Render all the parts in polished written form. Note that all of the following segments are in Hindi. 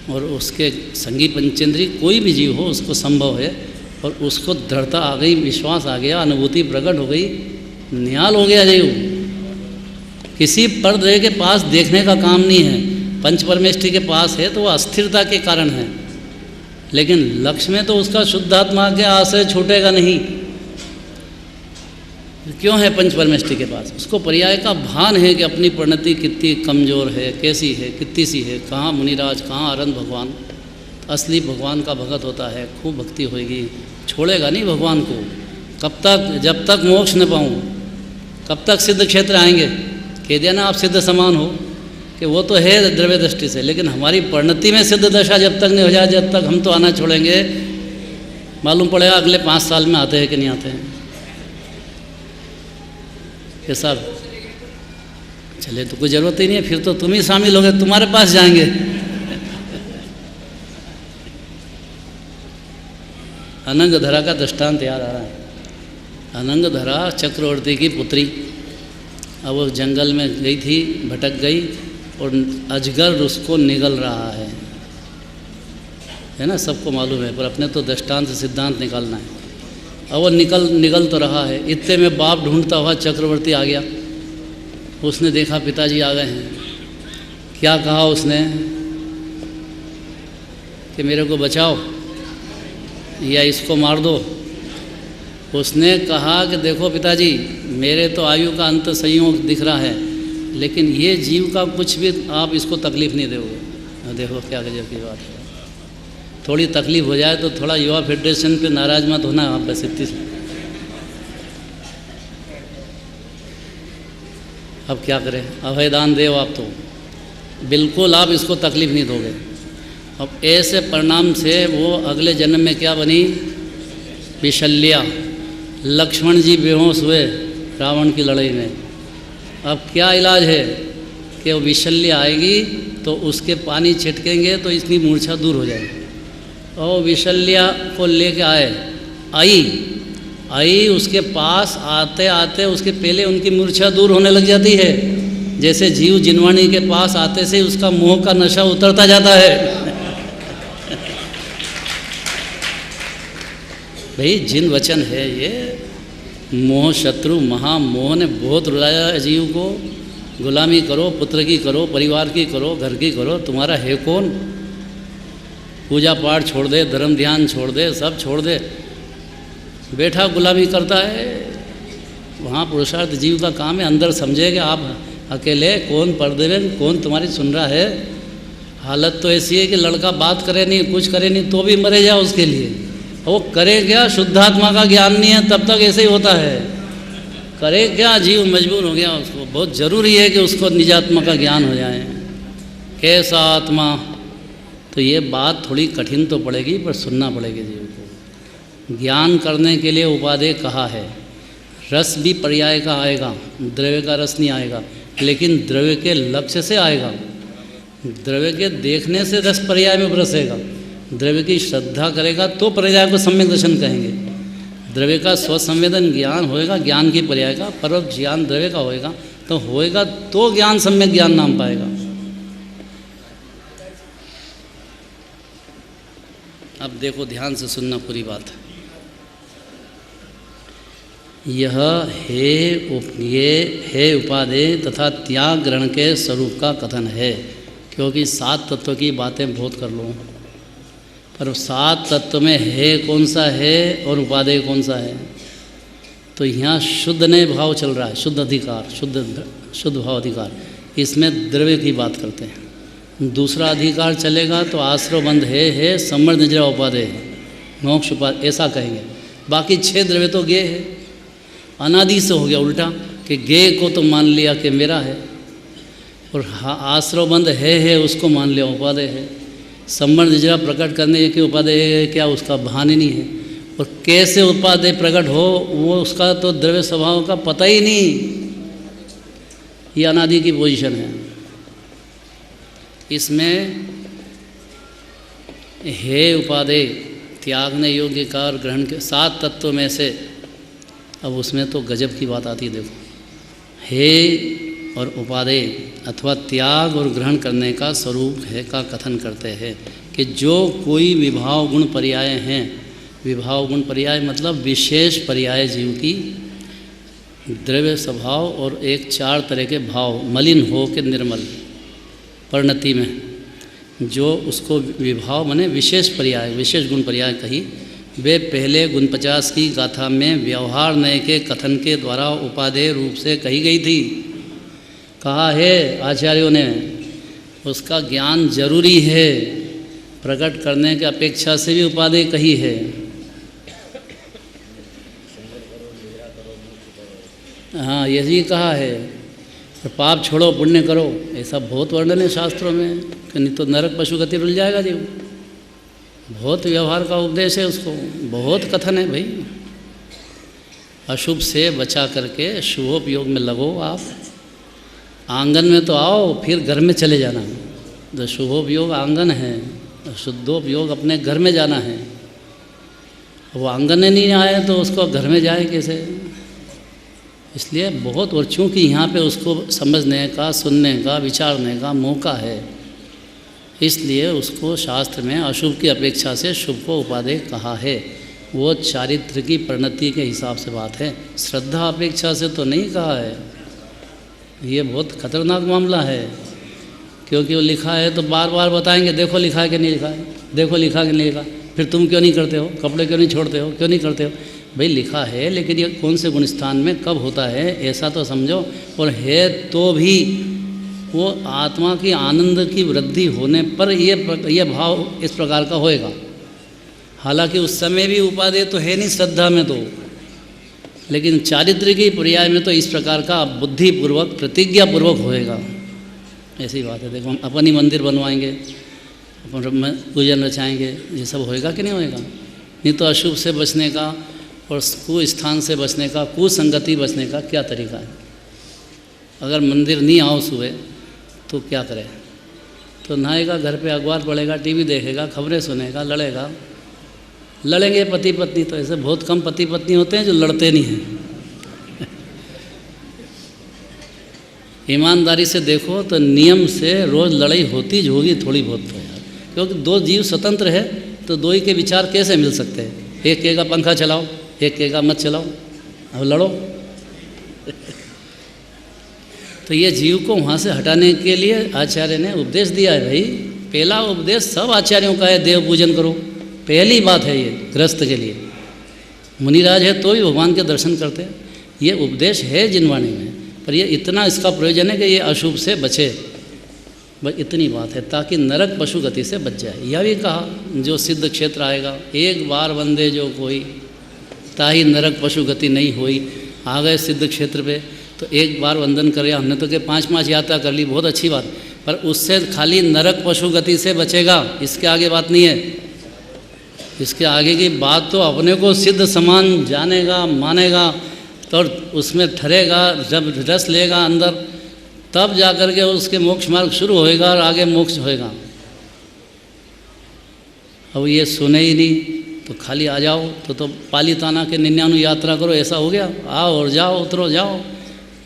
और उसके संगी पंचेंद्री कोई भी जीव हो उसको संभव है, और उसको दृढ़ता आ गई, विश्वास आ गया, अनुभूति प्रकट हो गई, निहाल हो गया जीव। किसी पर्दे के पास देखने का काम नहीं है। पंच परमेष्टि के पास है तो वो अस्थिरता के कारण है, लेकिन लक्ष्य में तो उसका शुद्धात्मा के आश्रय छूटेगा नहीं। क्यों है पंच परमेष्टि के पास? उसको पर्याय का भान है कि अपनी परिणति कितनी कमज़ोर है, कैसी है, कितनी सी है, कहाँ मुनिराज, कहाँ अरंत भगवान। असली भगवान का भगत होता है, खूब भक्ति होएगी, छोड़ेगा नहीं भगवान को। कब तक? जब तक मोक्ष न पाऊँ। कब तक सिद्ध क्षेत्र आएंगे? कह दिया ना आप सिद्ध समान हो, कि वो तो है द्रव्य दृष्टि से, लेकिन हमारी परिणति में सिद्ध दशा जब तक नहीं हो जाए, जब तक हम तो आना छोड़ेंगे। मालूम पड़ेगा अगले 5 साल में आते हैं कि नहीं आते हैं। ये सब चले तो कोई ज़रूरत ही नहीं है, फिर तो तुम ही शामिल हो गए, तुम्हारे पास जाएंगे। अनंगधरा का दृष्टांत याद आ रहा है। अनंगधरा चक्रवर्ती की पुत्री, अब वो जंगल में गई थी, भटक गई, और अजगर उसको निगल रहा है ना, सबको मालूम है, पर अपने तो दृष्टांत सिद्धांत निकालना है। अब वो निगल तो रहा है। इतने में बाप ढूंढता हुआ चक्रवर्ती आ गया। उसने देखा पिताजी आ गए हैं। क्या कहा उसने कि मेरे को बचाओ या इसको मार दो। उसने कहा कि देखो पिताजी, मेरे तो आयु का अंत संयोग दिख रहा है, लेकिन ये जीव का कुछ भी आप इसको तकलीफ़ नहीं दोगे। देखो क्या गजब की बात है। थोड़ी तकलीफ़ हो जाए तो थोड़ा युवा फेडरेशन पे नाराज मत होना आप, बस इतनी। अब क्या करें? अभयदान देव आप तो बिल्कुल आप इसको तकलीफ़ नहीं दोगे। अब ऐसे परिणाम से वो अगले जन्म में क्या बनी? विशल्या। लक्ष्मण जी बेहोश हुए रावण की लड़ाई में। अब क्या इलाज है कि वो विशल्या आएगी तो उसके पानी छिटकेंगे तो इसकी मूर्छा दूर हो जाएगी। और विशल्या को लेके आई उसके पास आते आते उसके पहले उनकी मूर्छा दूर होने लग जाती है। जैसे जीव जिनवाणी के पास आते से उसका मोह का नशा उतरता जाता है। भाई जिन वचन है ये, मोह शत्रु महामोह ने बहुत रुलाया जीव को। गुलामी करो, पुत्र की करो, परिवार की करो, घर की करो, तुम्हारा है कौन? पूजा पाठ छोड़ दे, धर्म ध्यान छोड़ दे, सब छोड़ दे, बैठा गुलामी करता है। वहाँ पुरुषार्थ जीव का काम है। अंदर समझे कि आप अकेले, कौन पर्दे में, कौन तुम्हारी सुन रहा है। हालत तो ऐसी है कि लड़का बात करे नहीं, कुछ करे नहीं, तो भी मरे जाओ उसके लिए। वो करे क्या? शुद्धात्मा का ज्ञान नहीं है, तब तक ऐसे ही होता है। करे क्या? जीव मजबूर हो गया। उसको बहुत ज़रूरी है कि उसको निजात्मा का ज्ञान हो जाए। कैसा आत्मा? तो ये बात थोड़ी कठिन तो पड़ेगी, पर सुनना पड़ेगी जीव को। ज्ञान करने के लिए उपादेय कहा है। रस भी पर्याय का आएगा, द्रव्य का रस नहीं आएगा, लेकिन द्रव्य के लक्ष्य से आएगा। द्रव्य के देखने से रस पर्याय में बरसेगा। द्रव्य की श्रद्धा करेगा तो पर्याय को सम्यक दर्शन कहेंगे। द्रव्य का स्वसंवेदन ज्ञान होएगा, ज्ञान की पर्याय का। परोक्ष ज्ञान द्रव्य का होएगा तो ज्ञान सम्यक ज्ञान नाम पाएगा। अब देखो, ध्यान से सुनना पूरी बात। यह है उपादेय तथा त्याग ग्रहण के स्वरूप का कथन है। क्योंकि 7 तत्व की बातें बहुत कर लो, पर 7 तत्व में है कौन सा है और उपादेय कौन सा है? तो यहाँ शुद्ध नए भाव चल रहा है, शुद्ध अधिकार, शुद्ध भाव अधिकार। इसमें द्रव्य की बात करते हैं। दूसरा अधिकार चलेगा तो आश्रव बंध है, सम्मर्द निजरा उपादेय है, मोक्ष उपादेय, ऐसा कहेंगे। बाकी 6 द्रव्य तो गे है। अनादि से हो गया उल्टा कि गे को तो मान लिया कि मेरा है, और आश्रव बंध है उसको मान लिया उपादेय है। सम्मर्द निजरा प्रकट करने के उपादेय है क्या? उसका भान ही नहीं है। और कैसे उपादेय प्रकट हो वो उसका तो द्रव्य स्वभाव का पता ही नहीं। ये अनादि की पोजीशन है। इसमें हे उपादेय त्यागने योग्य कार ग्रहण के 7 तत्व में से, अब उसमें तो गजब की बात आती है। देखो, हे और उपादेय अथवा त्याग और ग्रहण करने का स्वरूप है का कथन करते हैं कि जो कोई विभाव गुण पर्याय हैं, विभाव गुण पर्याय मतलब विशेष पर्याय जीव की द्रव्य स्वभाव और एक 4 तरह के भाव मलिन हो के निर्मल परिणति में जो उसको विभाव माने विशेष पर्याय विशेष गुण पर्याय कही, वे पहले गुण 50 की गाथा में व्यवहार नय के कथन के द्वारा उपादेय रूप से कही गई थी। कहा है आचार्यों ने, उसका ज्ञान जरूरी है, प्रकट करने की अपेक्षा से भी उपादेय कही है। हाँ, यही कहा है, पाप छोड़ो पुण्य करो, ऐसा बहुत वर्णन है शास्त्रों में कि नहीं तो नरक पशु गति रुल जाएगा जीव। बहुत व्यवहार का उपदेश है उसको, बहुत कथन है भाई। अशुभ से बचा करके शुभोपयोग में लगो। आप आंगन में तो आओ, फिर घर में चले जाना। तो शुभोपयोग आंगन है, शुद्धोपयोग अपने घर में जाना है। वो आंगन में नहीं आए तो उसको घर में जाए कैसे? इसलिए बहुत, और चूँकि यहाँ पे उसको समझने का, सुनने का, विचारने का मौका है, इसलिए उसको शास्त्र में अशुभ की अपेक्षा से शुभ को उपादेय कहा है। वो चारित्र की परिणति के हिसाब से बात है, श्रद्धा अपेक्षा से तो नहीं कहा है। ये बहुत खतरनाक मामला है, क्योंकि वो लिखा है तो बार बार बताएंगे, देखो लिखा है कि नहीं लिखा है, देखो लिखा है कि नहीं लिखा। फिर तुम क्यों नहीं करते हो, कपड़े क्यों नहीं छोड़ते हो, क्यों नहीं करते हो? भाई लिखा है, लेकिन ये कौन से गुण स्थान में कब होता है ऐसा तो समझो। और है तो भी वो आत्मा की आनंद की वृद्धि होने पर ये भाव इस प्रकार का होएगा। हालांकि उस समय भी उपादेय तो है नहीं श्रद्धा में तो, लेकिन चारित्र की पर्याय में तो इस प्रकार का बुद्धिपूर्वक प्रतिज्ञापूर्वक होएगा। ऐसी बात है। देखो, हम अपन ही मंदिर बनवाएंगे, अपन पूजन रचाएंगे, ये सब होएगा कि नहीं होएगा? नहीं तो अशुभ से बचने का और कुस्थान से बचने का, कुसंगति बचने का क्या तरीका है? अगर मंदिर नहीं आओ सुबह तो क्या करें? तो नहाएगा, घर पे अखबार पढ़ेगा, टीवी देखेगा, खबरें सुनेगा, लड़ेगा। लड़ेंगे पति पत्नी, तो ऐसे बहुत कम पति पत्नी होते हैं जो लड़ते नहीं हैं। ईमानदारी से देखो तो नियम से रोज़ लड़ाई होती होगी थोड़ी बहुत तो यार, क्योंकि दो जीव स्वतंत्र है तो दो ही के विचार कैसे मिल सकते हैं? एक कहेगा पंखा चलाओ, एक कहेगा मत चलाओ, अब लड़ो। तो ये जीव को वहाँ से हटाने के लिए आचार्य ने उपदेश दिया है। भाई पहला उपदेश सब आचार्यों का है, देव पूजन करो। पहली बात है ये गृहस्थ के लिए। मुनिराज है तो भी भगवान के दर्शन करते हैं, ये उपदेश है जिनवाणी में। पर ये इतना इसका प्रयोजन है कि ये अशुभ से बचे, बस इतनी बात है, ताकि नरक पशु गति से बच जाए। यह भी कहा, जो सिद्ध क्षेत्र आएगा, एक बार वंदे जो कोई, ताही नरक पशु गति नहीं हुई। आ गए सिद्ध क्षेत्र पे तो एक बार वंदन करे। हमने तो कि 5 यात्रा कर ली, बहुत अच्छी बात, पर उससे खाली नरक पशु गति से बचेगा, इसके आगे बात नहीं है। इसके आगे की बात तो अपने को सिद्ध समान जानेगा, मानेगा, तो उसमें ठहरेगा, जब रस लेगा अंदर, तब जाकर के उसके मोक्ष मार्ग शुरू होएगा और आगे मोक्ष होएगा। अब ये सुने ही नहीं तो खाली आ जाओ तो पालीताना के 99 यात्रा करो, ऐसा हो गया? आओ और जाओ, उतरो जाओ,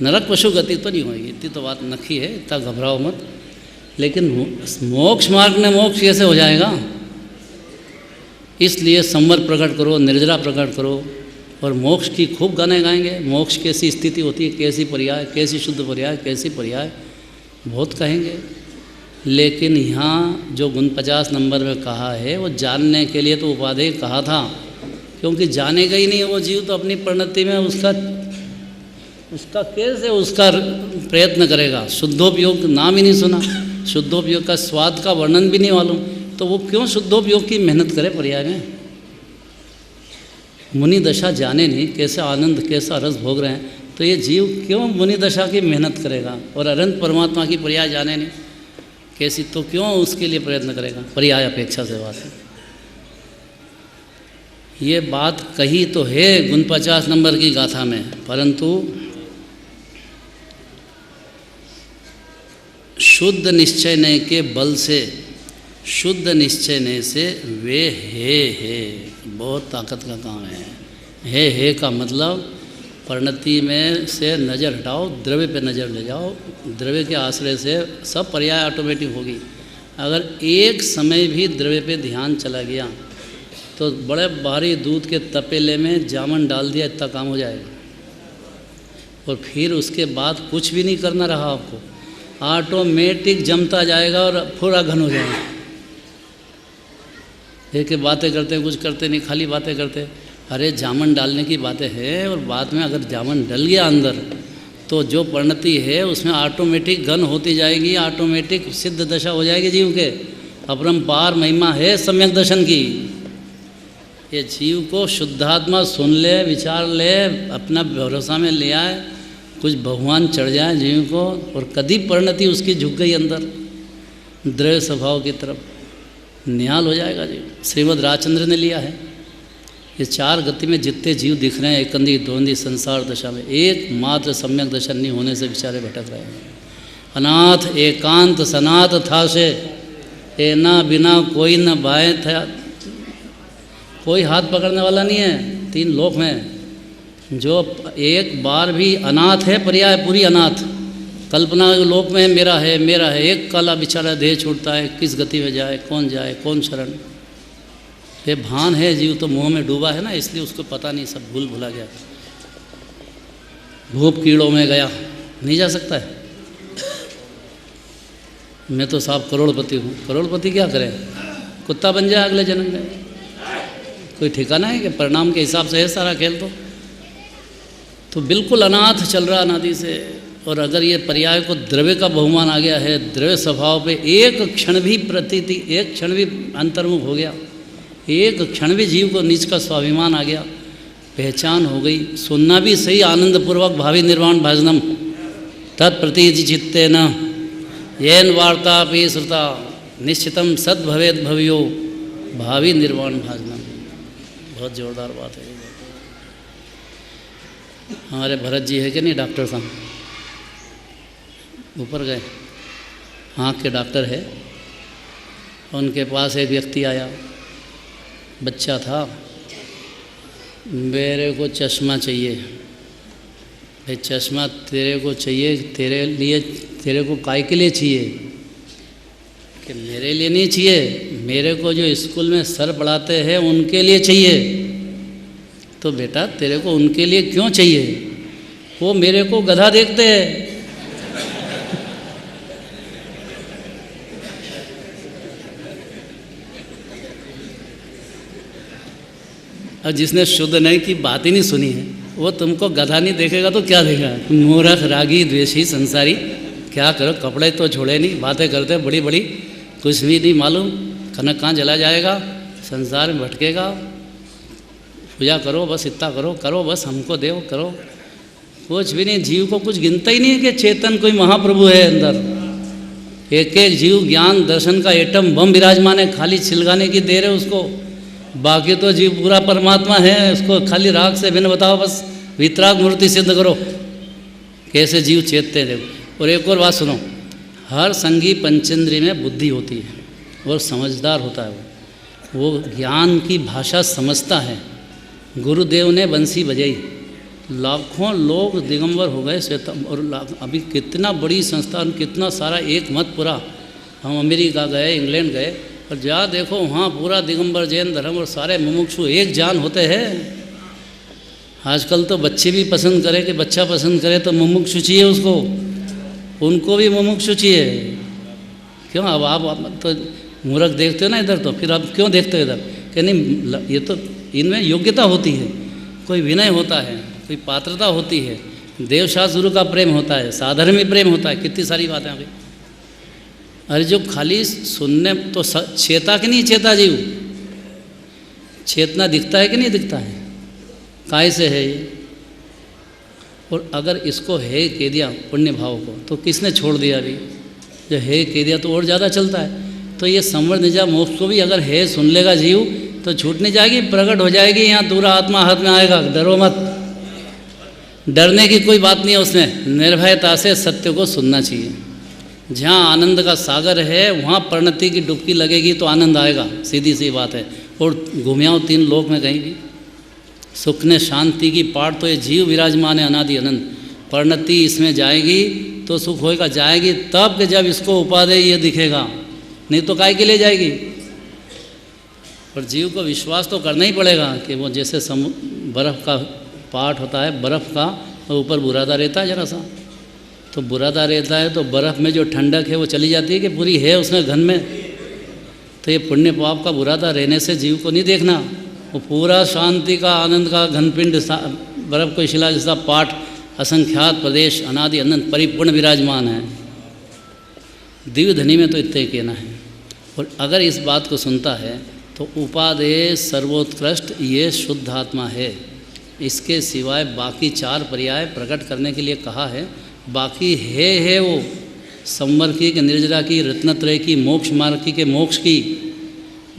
नरक पशु गति तो नहीं होगी। इतनी तो बात नखी है, इतना घबराओ मत। लेकिन मोक्ष मार्ग में मोक्ष कैसे हो जाएगा? इसलिए संवर प्रकट करो, निर्जरा प्रकट करो, और मोक्ष की खूब गाने गाएंगे। मोक्ष कैसी स्थिति होती है, कैसी पर्याय, कैसी शुद्ध पर्याय, कैसी पर्याय, बहुत कहेंगे। लेकिन यहाँ जो गुण 50 नंबर में कहा है वो जानने के लिए तो उपादेय कहा था, क्योंकि जानेगा ही नहीं वो जीव तो अपनी परिणति में उसका कैसे उसका प्रयत्न करेगा। शुद्धोपयोग नाम ही नहीं सुना, शुद्धोपयोग का स्वाद का वर्णन भी नहीं मालूम, तो वो क्यों शुद्धोपयोग की मेहनत करे पर्याय में? मुनि दशा जाने नहीं, कैसे आनंद कैसा रस भोग रहे हैं, तो ये जीव क्यों मुनि दशा की मेहनत करेगा? और अनंत परमात्मा की पर्याय जाने नहीं कैसी, तो क्यों उसके लिए प्रयत्न करेगा? पर्याय अपेक्षा से बात है। ये बात कही तो है गुण 50 नंबर की गाथा में, परंतु शुद्ध निश्चय ने के बल से, शुद्ध निश्चय ने से वे है बहुत ताकत का काम है। का मतलब परिणति में से नज़र हटाओ, द्रव्य पे नज़र ले जाओ, द्रव्य के आश्रय से सब पर्याय ऑटोमेटिक होगी। अगर एक समय भी द्रव्य पे ध्यान चला गया तो बड़े भारी दूध के तपेले में जामन डाल दिया इतना काम हो जाएगा, और फिर उसके बाद कुछ भी नहीं करना रहा आपको, ऑटोमेटिक जमता जाएगा और पूरा घन हो जाएगा। एक बातें करते कुछ करते नहीं, खाली बातें करते। अरे जामन डालने की बातें हैं, और बाद में अगर जामन डल गया अंदर तो जो परिणति है उसमें ऑटोमेटिक घन होती जाएगी, ऑटोमेटिक सिद्ध दशा हो जाएगी जीव के। अपरंपार महिमा है सम्यक दर्शन की। ये जीव को शुद्धात्मा सुन ले, विचार ले, अपना भरोसा में ले आए, कुछ भगवान चढ़ जाए जीव को, और कभी परिणति उसकी झुक गई अंदर द्रव्य स्वभाव की तरफ, निहाल हो जाएगा जीव। श्रीमद् राजचंद्र ने लिया है। ये चार गति में जितने जीव दिख रहे हैं एकंदी द्वंदी संसार दशा में, एकमात्र सम्यक दर्शन नहीं होने से बेचारे भटक रहे हैं। अनाथ एकांत सनाथ था से ए ना बिना कोई न बाएं था, कोई हाथ पकड़ने वाला नहीं है तीन लोक में। जो एक बार भी अनाथ है, पर्याय पूरी अनाथ, कल्पना लोक में मेरा है मेरा है, एक काला बेचारा देह छूटता है, किस गति में जाए, कौन शरण। ये भान है जीव तो मोह में डूबा है ना, इसलिए उसको पता नहीं, सब भूल भुला गया। भूप कीड़ों में गया, नहीं जा सकता है। मैं तो साहब करोड़पति हूँ, करोड़पति क्या करें, कुत्ता बन जाए अगले जन्म में, कोई ठिकाना है कि परिणाम के हिसाब से है सारा खेल। तो बिल्कुल अनाथ चल रहा अनादि से। और अगर ये पर्याय को द्रव्य का बहुमान आ गया है, द्रव्य स्वभाव पे एक क्षण भी प्रतीति, एक क्षण भी अंतर्मुख हो गया, एक क्षण भी जीव को नीच का स्वाभिमान आ गया, पहचान हो गई, सुनना भी सही आनंदपूर्वक भावी निर्वाण भाजनम तत्प्रतीति चित्ते न येन वार्ता अपि श्रुता निश्चितम सद्भवेद भव्यो भावी निर्वाण भाजनम। बहुत जोरदार बात है। हमारे भरत जी है कि नहीं, डॉक्टर साहब ऊपर गए, आँख के डॉक्टर है। उनके पास एक व्यक्ति आया, बच्चा था, मेरे को चश्मा चाहिए। भाई चश्मा तेरे को चाहिए, तेरे लिए, तेरे को काय के लिए चाहिए? कि मेरे लिए नहीं चाहिए, मेरे को जो स्कूल में सर पढ़ाते हैं उनके लिए चाहिए। तो बेटा तेरे को उनके लिए क्यों चाहिए? वो मेरे को गधा देखते हैं। और जिसने शुद्ध नहीं की बात ही नहीं सुनी है, वो तुमको गधा नहीं देखेगा तो क्या देखेगा? मूर्ख रागी द्वेषी संसारी, क्या करो, कपड़े तो छोड़े नहीं, बातें करते बड़ी बड़ी, कुछ भी नहीं मालूम, कनक कहाँ चला जाएगा, संसार में भटकेगा। पूजा करो बस, इतना करो, करो बस, हमको दो, करो, कुछ भी नहीं। जीव को कुछ गिनता ही नहीं है कि चेतन कोई महाप्रभु है अंदर। एक एक जीव ज्ञान दर्शन का एटम बम विराजमान है, खाली छिलगाने की देर है उसको, बाकी तो जीव पूरा परमात्मा है। उसको खाली राग से भिन्न बताओ, बस वितराग मूर्ति सिद्ध करो, कैसे जीव चेतते हैं। देखो, और एक और बात सुनो, हर संगी पंचेंद्रिय में बुद्धि होती है और समझदार होता है, वो ज्ञान की भाषा समझता है। गुरुदेव ने बंसी बजाई, लाखों लोग दिगंबर हो गए श्वेतम, और अभी कितना बड़ी संस्थान, कितना सारा एक मत पूरा। हम अमेरिका गए, इंग्लैंड गए, और जा देखो वहाँ पूरा दिगंबर जैन धर्म और सारे मुमुक्षु एक जान होते हैं। आजकल तो बच्चे भी पसंद करें कि बच्चा पसंद करे तो मुमुक्षु चाहिए उसको, उनको भी मुमुक्षु चाहिए। क्यों? अब आप तो मूर्ख देखते हो ना इधर, तो फिर आप क्यों देखते हो इधर? कि नहीं, ये तो इनमें योग्यता होती है, कोई विनय होता है, कोई पात्रता होती है, देवशास्त्र गुरु का प्रेम होता है, साधर्मी प्रेम होता है, कितनी सारी बातें अभी। अरे जो खाली सुनने तो चेता कि नहीं चेता जीव, चेतना दिखता है कि नहीं दिखता है, काय से है ये? और अगर इसको है कह दिया पुण्य भाव को, तो किसने छोड़ दिया? अभी जो है कह दिया तो और ज़्यादा चलता है। तो ये संवर निजा मोक्ष को भी अगर है सुन लेगा जीव तो छूट नहीं जाएगी, प्रकट हो जाएगी। यहाँ दूरा आत्मा हाथ में आएगा, डरो मत, डरने की कोई बात नहीं है उसमें। निर्भयता से सत्य को सुनना चाहिए। जहाँ आनंद का सागर है वहाँ परिणति की डुबकी लगेगी तो आनंद आएगा, सीधी सी बात है। और घूमियाओ तीन लोक में कहीं भी, सुख ने शांति की पाठ तो ये जीव विराजमान है अनादि अनंत। परिणति इसमें जाएगी तो सुख होएगा, जाएगी तब कि जब इसको उपादेय ये दिखेगा, नहीं तो काय के लिए जाएगी। पर जीव को विश्वास तो करना ही पड़ेगा कि वो जैसे बर्फ़ का पाठ होता है, बर्फ़ का ऊपर बुरादा रहता है जरा सा, तो बुरादा रहता है तो बर्फ़ में जो ठंडक है वो चली जाती है कि पूरी है उसमें घन में। तो ये पुण्य पाप का बुरादा रहने से जीव को नहीं देखना, वो पूरा शांति का आनंद का घनपिंड बर्फ़ को शिला जैसा पाठ असंख्यात प्रदेश अनादि अनंत परिपूर्ण विराजमान है। दिव्य धनी में तो इतने ही कहना है। और अगर इस बात को सुनता है तो उपादेय सर्वोत्कृष्ट ये शुद्ध आत्मा है। इसके सिवाय बाकी 4 पर्याय प्रकट करने के लिए कहा है, बाकी है वो संवर की, निर्जरा की, रत्नत्रय की, मोक्ष मार्ग की के मोक्ष की,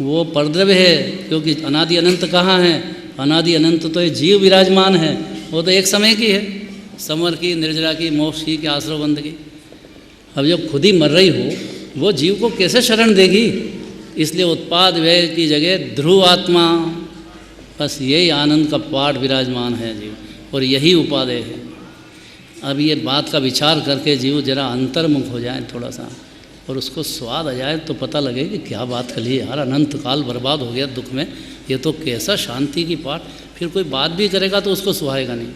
वो परद्रव्य है। क्योंकि अनादि अनंत कहाँ है? अनादि अनंत तो ये जीव विराजमान है, वो तो एक समय की है, संवर की, निर्जरा की, मोक्ष की, के आश्रवबंध की। अब जब खुद ही मर रही हो वो जीव को कैसे शरण देगी? इसलिए उत्पाद व्यय की जगह ध्रुव आत्मा, बस यही आनंद का पाठ विराजमान है जीव, और यही उपादेय है। अब ये बात का विचार करके जीव जरा अंतर्मुख हो जाए थोड़ा सा, और उसको स्वाद आ जाए तो पता लगे कि क्या बात कर ली यार, अनंत काल बर्बाद हो गया दुख में, ये तो कैसा शांति की पाठ। फिर कोई बात भी करेगा तो उसको सुहाएगा नहीं,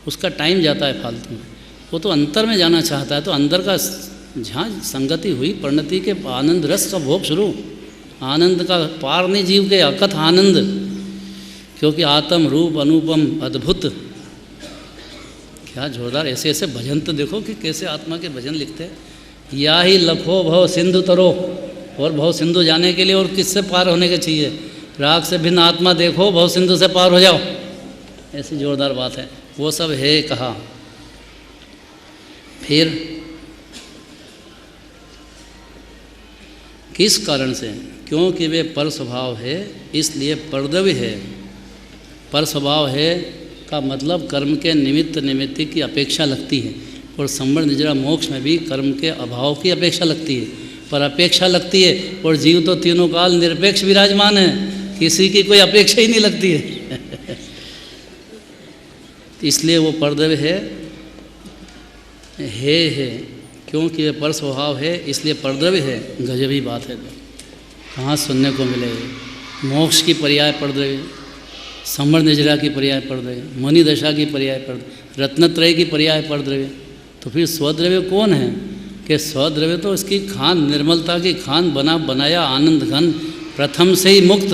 उसका टाइम जाता है फालतू में। वो तो अंतर में जाना चाहता है, तो अंदर का जहाँ संगति हुई परिणति के आनंद रस का भोग शुरू, आनंद का पार नहीं जीव के, अकथ आनंद। क्योंकि आत्म रूप अनुपम अद्भुत, क्या जोरदार ऐसे ऐसे भजन तो देखो कि कैसे आत्मा के भजन लिखते हैं। या ही लखो भव सिंधु तरो, और भव सिंधु जाने के लिए और किससे पार होने के चाहिए? राग से भिन्न आत्मा देखो, भव सिंधु से पार हो जाओ, ऐसी जोरदार बात है। वो सब है कहा। फिर किस कारण से? क्योंकि वे पर स्वभाव है, इसलिए परद्रव्य है। पर स्वभाव है का मतलब कर्म के निमित्त निमित्त की अपेक्षा लगती है, और संवर निजरा मोक्ष में भी कर्म के अभाव की अपेक्षा लगती है, पर अपेक्षा लगती है। और जीव तो तीनों काल निरपेक्ष विराजमान है, किसी की कोई अपेक्षा ही नहीं लगती है। इसलिए वो परद्रव्य है। क्योंकि ये पर स्वभाव है इसलिए परद्रव्य है। गजबी बात है, कहाँ सुनने को मिलेगी। मोक्ष की पर्याय परद्रव्य, संवर निजरा की पर्याय परद्रव्य, मणि दशा की पर्याय परद्रव्य, रत्नत्रय की पर्याय परद्रव्य। तो फिर स्वद्रव्य कौन है? कि स्वद्रव्य तो इसकी खान, निर्मलता की खान, बनाया आनंद घन, प्रथम से ही मुक्त,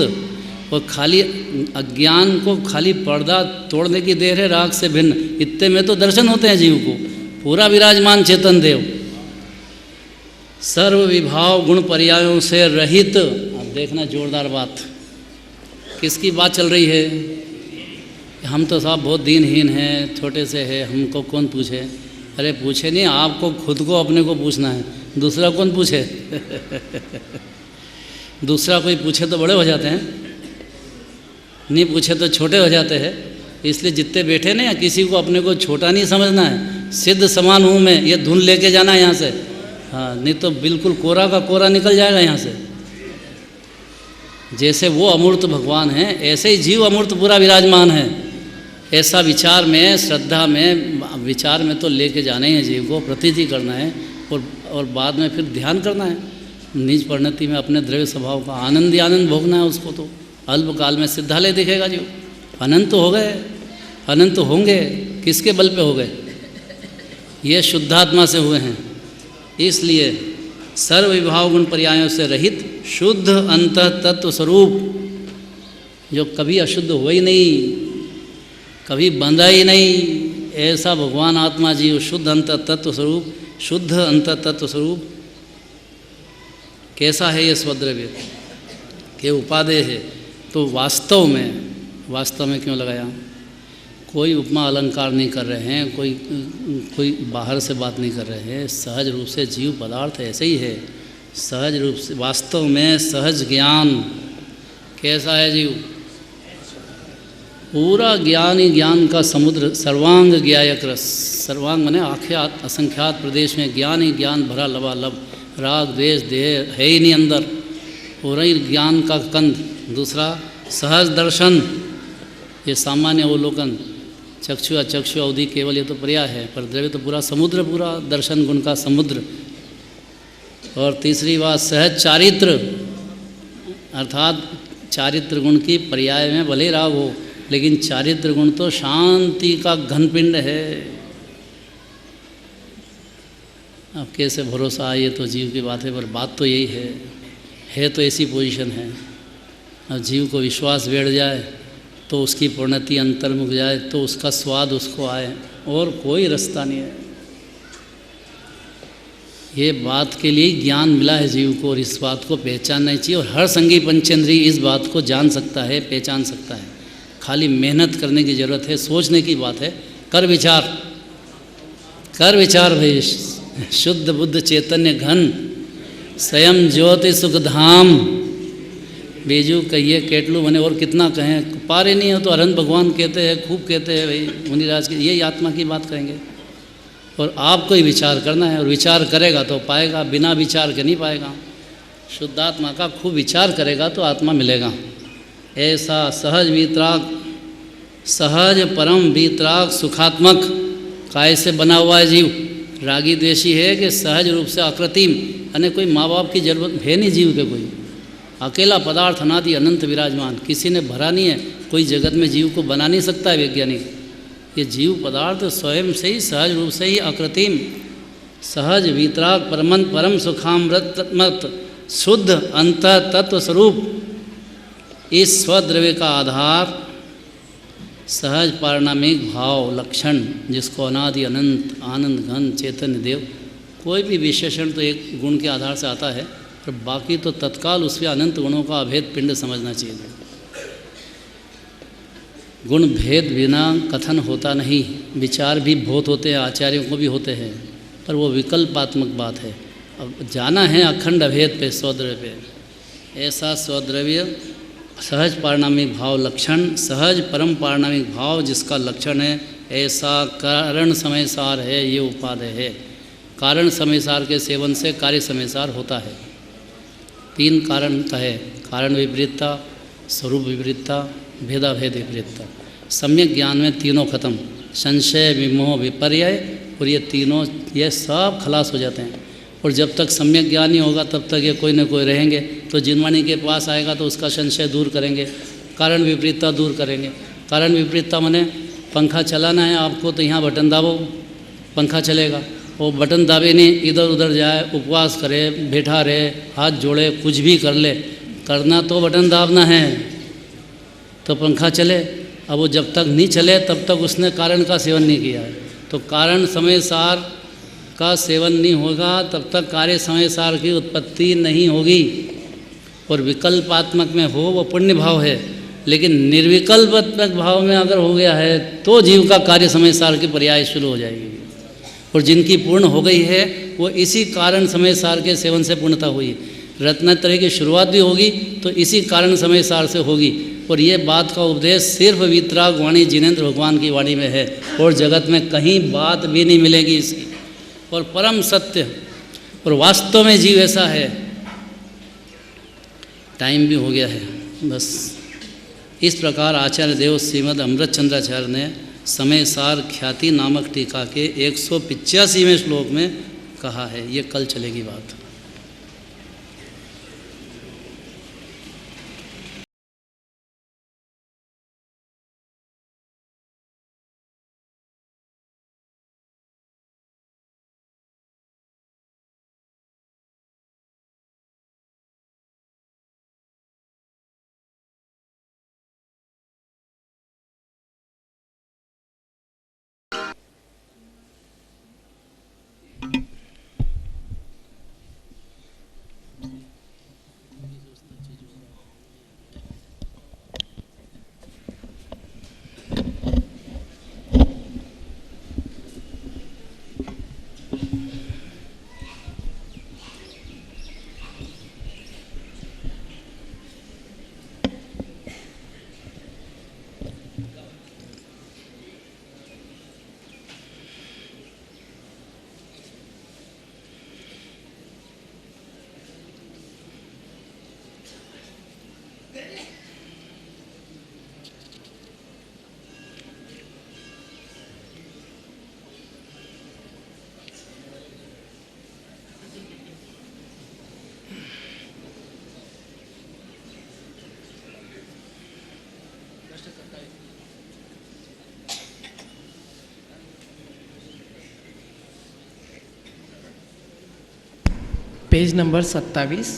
और खाली अज्ञान को खाली पर्दा तोड़ने की देर है, राग से भिन्न। इतने में तो दर्शन होते हैं जीव को, पूरा विराजमान चेतन देव, सर्व विभाव गुण पर्यायों से रहित। अब देखना जोरदार बात, किसकी बात चल रही है? हम तो साहब बहुत दीनहीन हैं, छोटे से हैं, हमको कौन पूछे? अरे पूछे नहीं, आपको खुद को अपने को पूछना है, दूसरा कौन पूछे? दूसरा कोई पूछे तो बड़े हो जाते हैं, नहीं पूछे तो छोटे हो जाते हैं। इसलिए जितने बैठे ना, किसी को अपने को छोटा नहीं समझना है। सिद्ध समान हूँ मैं, ये धुन लेके जाना है यहाँ से, हाँ, नहीं तो बिल्कुल कोरा का कोरा निकल जाएगा यहाँ से। जैसे वो अमूर्त भगवान हैं, ऐसे ही जीव अमूर्त पूरा विराजमान है। ऐसा विचार में, श्रद्धा में, विचार में तो लेके जाना ही है जीव को, प्रतीति करना है, और बाद में फिर ध्यान करना है। निज परिणति में अपने द्रव्य स्वभाव का आनंद ही आनंद भोगना है उसको। तो अल्पकाल में सिद्धालय दिखेगा जीव। अनंत हो गए, अनंत होंगे, किसके बल पे हो गए? ये शुद्धात्मा से हुए हैं। इसलिए सर्व विभाव गुण पर्यायों से रहित शुद्ध अंतः तत्व स्वरूप, जो कभी अशुद्ध हो ही नहीं, कभी बंधा ही नहीं, ऐसा भगवान आत्मा जीव शुद्ध अंतः तत्व स्वरूप, शुद्ध अंतः तत्व स्वरूप कैसा है? ये स्वद्रव्य के उपादेय है। तो वास्तव में क्यों लगाया? कोई उपमा अलंकार नहीं कर रहे हैं, कोई बाहर से बात नहीं कर रहे हैं। सहज रूप से जीव पदार्थ ऐसे ही है, सहज रूप से, वास्तव में सहज ज्ञान कैसा है जीव? पूरा ज्ञान ही ज्ञान का समुद्र, सर्वांग ज्ञायक रस। सर्वांग माने आख्यात असंख्यात प्रदेश में ज्ञान ही ज्ञान भरा लबालब, राग द्वेष देह है ही नहीं अंदर, पूरा ही ज्ञान का कंद। दूसरा सहज दर्शन, ये सामान्य अवलोकन, चक्षु अचक्षु अवधि केवल, ये तो पर्याय है, पर द्रव्य तो पूरा समुद्र, पूरा दर्शन गुण का समुद्र। और तीसरी बात सहज चारित्र, अर्थात चारित्र गुण की पर्याय में भले राग हो, लेकिन चारित्र गुण तो शांति का घनपिंड है। अब कैसे भरोसा आए, तो जीव की बात है, पर बात तो यही है तो ऐसी पोजीशन है। अब जीव को विश्वास बैठ जाए तो उसकी परिणति अंतर्मुख जाए, तो उसका स्वाद उसको आए, और कोई रास्ता नहीं है। ये बात के लिए ज्ञान मिला है जीव को, और इस बात को पहचानना चाहिए। और हर संगी पंचेंद्रिय इस बात को जान सकता है, पहचान सकता है। खाली मेहनत करने की ज़रूरत है, सोचने की बात है। कर विचार भाई। शुद्ध बुद्ध चैतन्य घन स्वयं ज्योति सुख धाम। बीजू कहिए केटलू बने, और कितना कहें, पारे नहीं हो तो अरहंत भगवान कहते हैं, खूब कहते हैं भाई मुनिराज की। यही आत्मा की बात करेंगे। और आपको ही विचार करना है, और विचार करेगा तो पाएगा, बिना विचार के नहीं पाएगा। शुद्धात्मा का खूब विचार करेगा तो आत्मा मिलेगा। ऐसा सहज वीतराग, सहज परम वीतराग सुखात्मक काय से बना हुआ है जीव। रागी द्वेषी है कि सहज रूप से अकृत्रिम, यानी कोई माँ बाप की जरूरत है नहीं जीव के। कोई अकेला पदार्थ अनादि अनंत विराजमान, किसी ने भरा नहीं है। कोई जगत में जीव को बना नहीं सकता है वैज्ञानिक। ये जीव पदार्थ स्वयं से ही सहज रूप से ही अकृत्रिम, सहज वीतराग परम सुखामृत शुद्ध अंत तत्व स्वरूप, इस स्वद्रव्य का आधार सहज पारणामिक भाव लक्षण, जिसको अनादि अनंत आनंद घन चैतन्य देव, कोई भी विशेषण तो एक गुण के आधार से आता है, पर बाकी तो तत्काल उसके अनंत गुणों का अभेद पिंड समझना चाहिए। गुण भेद बिना कथन होता नहीं। विचार भी बहुत होते हैं, आचार्यों को भी होते हैं, पर वो विकल्पात्मक बात है। अब जाना है अखंड अभेद पे, स्वद्रव्य पे। ऐसा स्वद्रव्य सहज पारणामिक भाव लक्षण, सहज परम पारणामिक भाव जिसका लक्षण है, ऐसा कारण समयसार है, ये उपादेय है। कारण समयसार के सेवन से कार्य समयसार होता है। 3 कारण कहे, कारण विपरीतता, स्वरूप विपरीतता, भेदाभेद विपरीतता। सम्यक ज्ञान में तीनों खत्म, संशय विमोह विपर्य, और ये तीनों ये सब खलास हो जाते हैं। और जब तक सम्यक ज्ञान नहीं होगा तब तक ये कोई न कोई रहेंगे। तो जिनवाणी के पास आएगा तो उसका संशय दूर करेंगे, कारण विपरीतता दूर करेंगे। कारण विपरीतता माने पंखा चलाना है आपको, तो यहाँ बटन दाबो, पंखा चलेगा। वो बटन दाबे नहीं, इधर उधर जाए, उपवास करे, बैठा रहे, हाथ जोड़े, कुछ भी कर ले, करना तो बटन दाबना है तो पंखा चले। अब वो जब तक नहीं चले तब तक उसने कारण का सेवन नहीं किया है। तो कारण समयसार का सेवन नहीं होगा तब तक कार्य समयसार की उत्पत्ति नहीं होगी। और विकल्पात्मक में हो वो पुण्य भाव है, लेकिन निर्विकल्पात्मक भाव में अगर हो गया है तो जीव का कार्य समयसार की पर्याय शुरू हो जाएगी। और जिनकी पूर्ण हो गई है वो इसी कारण समयसार के सेवन से पूर्णता हुई। रत्नत्रय की शुरुआत भी होगी तो इसी कारण समयसार से होगी। और ये बात का उपदेश सिर्फ वीतराग वाणी जिनेंद्र भगवान की वाणी में है, और जगत में कहीं बात भी नहीं मिलेगी इसकी। और परम सत्य, और वास्तव में जीव ऐसा है। टाइम भी हो गया है बस। इस प्रकार आचार्य देव श्रीमद् अमृतचंद्राचार्य ने समयसार ख्याति नामक टीका के 185वें श्लोक में कहा है। ये कल चलेगी बात। पेज नंबर 27,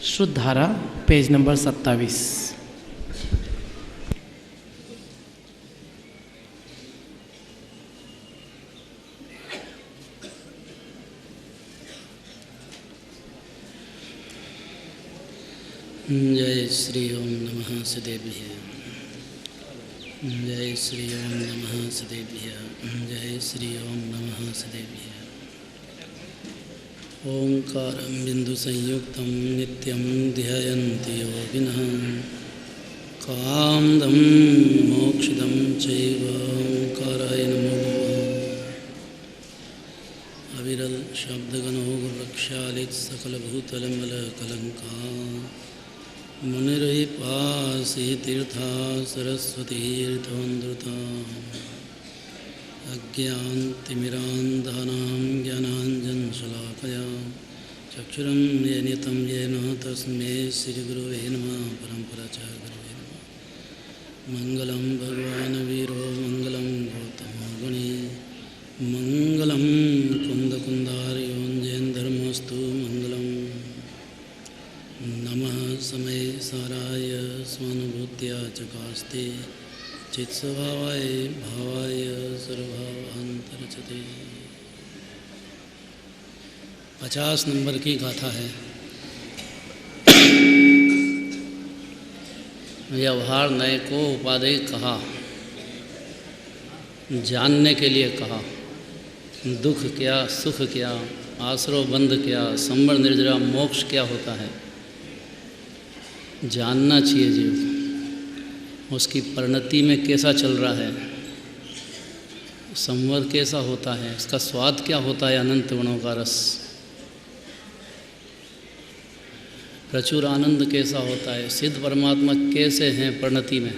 शुद्ध धारा पेज नंबर 27। जय श्री ओम नमः सदेभ्य। जय श्री ओम नमः सदेभ्य। जय श्री ओम नमः सदेभ्य। ओंकारं बिंदुसंयुक्तं नित्यं ध्यायन्ति योगिनः कामदं मोक्षदं चैव ओंकाराय नमो नमः। अविरल शब्दगणो गुरुरक्षालित सकलभूतलमलकलङ्का मुनिरहिपासि तीर्था सरस्वतीर्थवन्दृता अज्ञानतिमिरान्धानां ज्ञानाञ्जनशलाकया चक्षुरुन्मीलितं येन तस्मै श्रीगुरुवे नमः। परमपराचार्यगुरुवे नमः। मङ्गलं भगवान् वीरो मङ्गलं गौतमो गुणी मङ्गलं कुन्दकुन्दार्योञ्जयन्धर्मस्तु मङ्गलम्। नमः समय साराय स्वानुभूत्या चकास्ते चित्स्वभावाय भावाय सर्वभावान्तरचते। 50 नंबर की गाथा है। व्यवहार नए को उपादेय कहा, जानने के लिए कहा। दुख क्या, सुख क्या, आश्रव बंध क्या, संबड़ निर्जरा मोक्ष क्या होता है, जानना चाहिए जीव को। उसकी परिणति में कैसा चल रहा है, संवर कैसा होता है, इसका स्वाद क्या होता है, अनंत गुणों का रस, प्रचुर आनंद कैसा होता है, सिद्ध परमात्मा कैसे हैं परिणति में।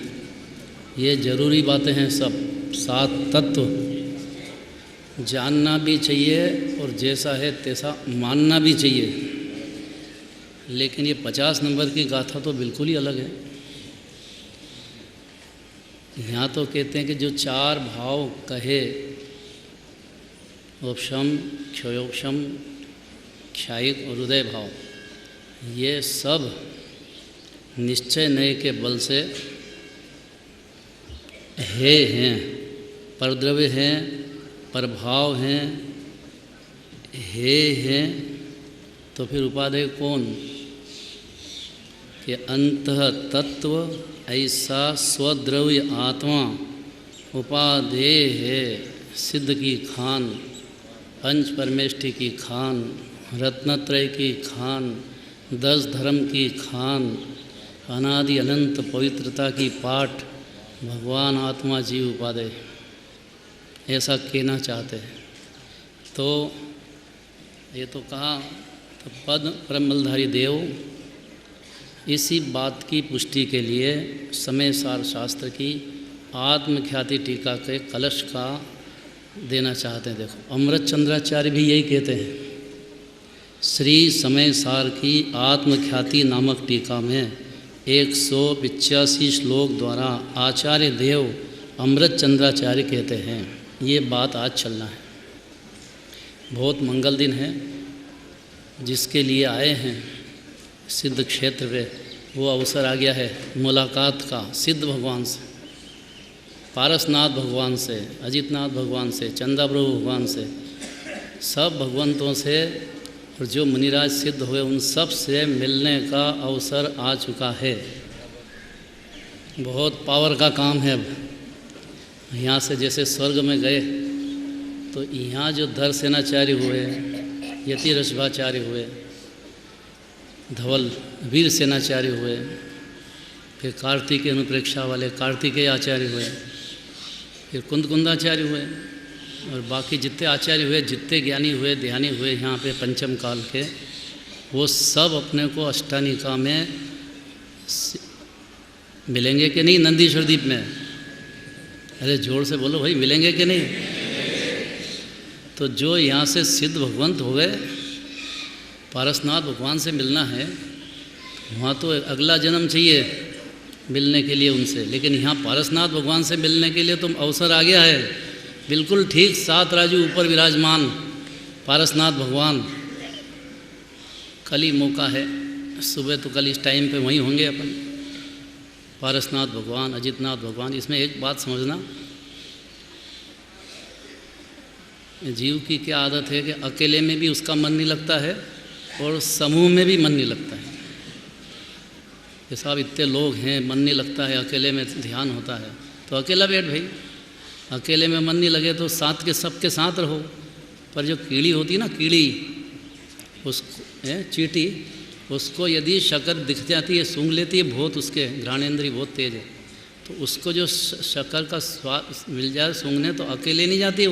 ये जरूरी बातें हैं, सब 7 तत्व जानना भी चाहिए और जैसा है तैसा मानना भी चाहिए। लेकिन ये 50 नंबर की गाथा तो बिल्कुल ही अलग है। यहाँ तो कहते हैं कि जो 4 भाव कहे, उपशम, क्षयोपशम, क्षायिक और हृदय भाव, ये सब निश्चय नए के बल से हैं, परद्रव्य हैं, प्रभाव हैं, हैं। तो फिर उपादेय कौन? कि अंतः तत्व ऐसा स्वद्रव्य आत्मा उपादेय है, सिद्ध की खान, पंच परमेष्टि की खान, रत्नत्रय की खान, 10 धर्म की खान, अनादि अनंत पवित्रता की पाठ, भगवान आत्मा जीव उपादेय, ऐसा कहना चाहते हैं। तो ये तो कहा, तो पद परमलधारी देव इसी बात की पुष्टि के लिए समय सार शास्त्र की आत्मख्याति टीका के कलश का देना चाहते हैं। देखो, अमृत चंद्राचार्य भी यही कहते हैं। श्री समय सार की आत्मख्याति नामक टीका में 185 श्लोक द्वारा आचार्य देव अमृत चंद्राचार्य कहते हैं, ये बात आज चलना है। बहुत मंगल दिन है, जिसके लिए आए हैं सिद्ध क्षेत्र पे, वो अवसर आ गया है मुलाकात का सिद्ध भगवान से, पारसनाथ भगवान से, अजितनाथ भगवान से, चंदा प्रभु भगवान से, सब भगवंतों से, और जो मुनिराज सिद्ध हुए उन सब से मिलने का अवसर आ चुका है। बहुत पावर का काम है। अब यहाँ से जैसे स्वर्ग में गए तो यहाँ जो धरसेनाचार्य हुए, यति ऋषभाचार्य हुए, धवल वीर सेनाचार्य हुए, फिर कार्तिकेय अनुप्रेक्षा वाले कार्तिकेय आचार्य हुए, फिर कुंदकुंदाचार्य हुए, और बाकी जितने आचार्य हुए, जितने ज्ञानी हुए, ध्यानी हुए यहाँ पे पंचम काल के, वो सब अपने को अष्टानिका में मिलेंगे कि नहीं? नंदीश्वर द्वीप में, अरे जोर से बोलो भाई, मिलेंगे कि नहीं? तो जो यहाँ से सिद्ध भगवंत हो गए, पारसनाथ भगवान से मिलना है, वहाँ तो अगला जन्म चाहिए, मिलने के लिए उनसे, लेकिन यहाँ पारसनाथ भगवान से मिलने के लिए तुम अवसर आ गया है। बिल्कुल ठीक 7 राजू ऊपर विराजमान पारसनाथ भगवान। कल ही मौका है, सुबह तो कल इस टाइम पे वहीं होंगे अपन। पारसनाथ भगवान, अजितनाथ भगवान। इसमें एक बात समझना, जीव की क्या आदत है कि अकेले में भी उसका मन नहीं लगता है और समूह में भी मन नहीं लगता है। ये साहब इतने लोग हैं, मन नहीं लगता है, अकेले में ध्यान होता है तो अकेला बैठ भाई। अकेले में मन नहीं लगे तो साथ के सबके साथ रहो। पर जो कीड़ी होती है ना, कीड़ी, उसको चींटी, उसको यदि शक्कर दिख जाती है, सूंघ लेती है, बहुत उसके घ्राणेंद्रिय बहुत तेज है, तो उसको जो शक्कर का स्वाद मिल जाए सूंघने, तो अकेले नहीं जाती है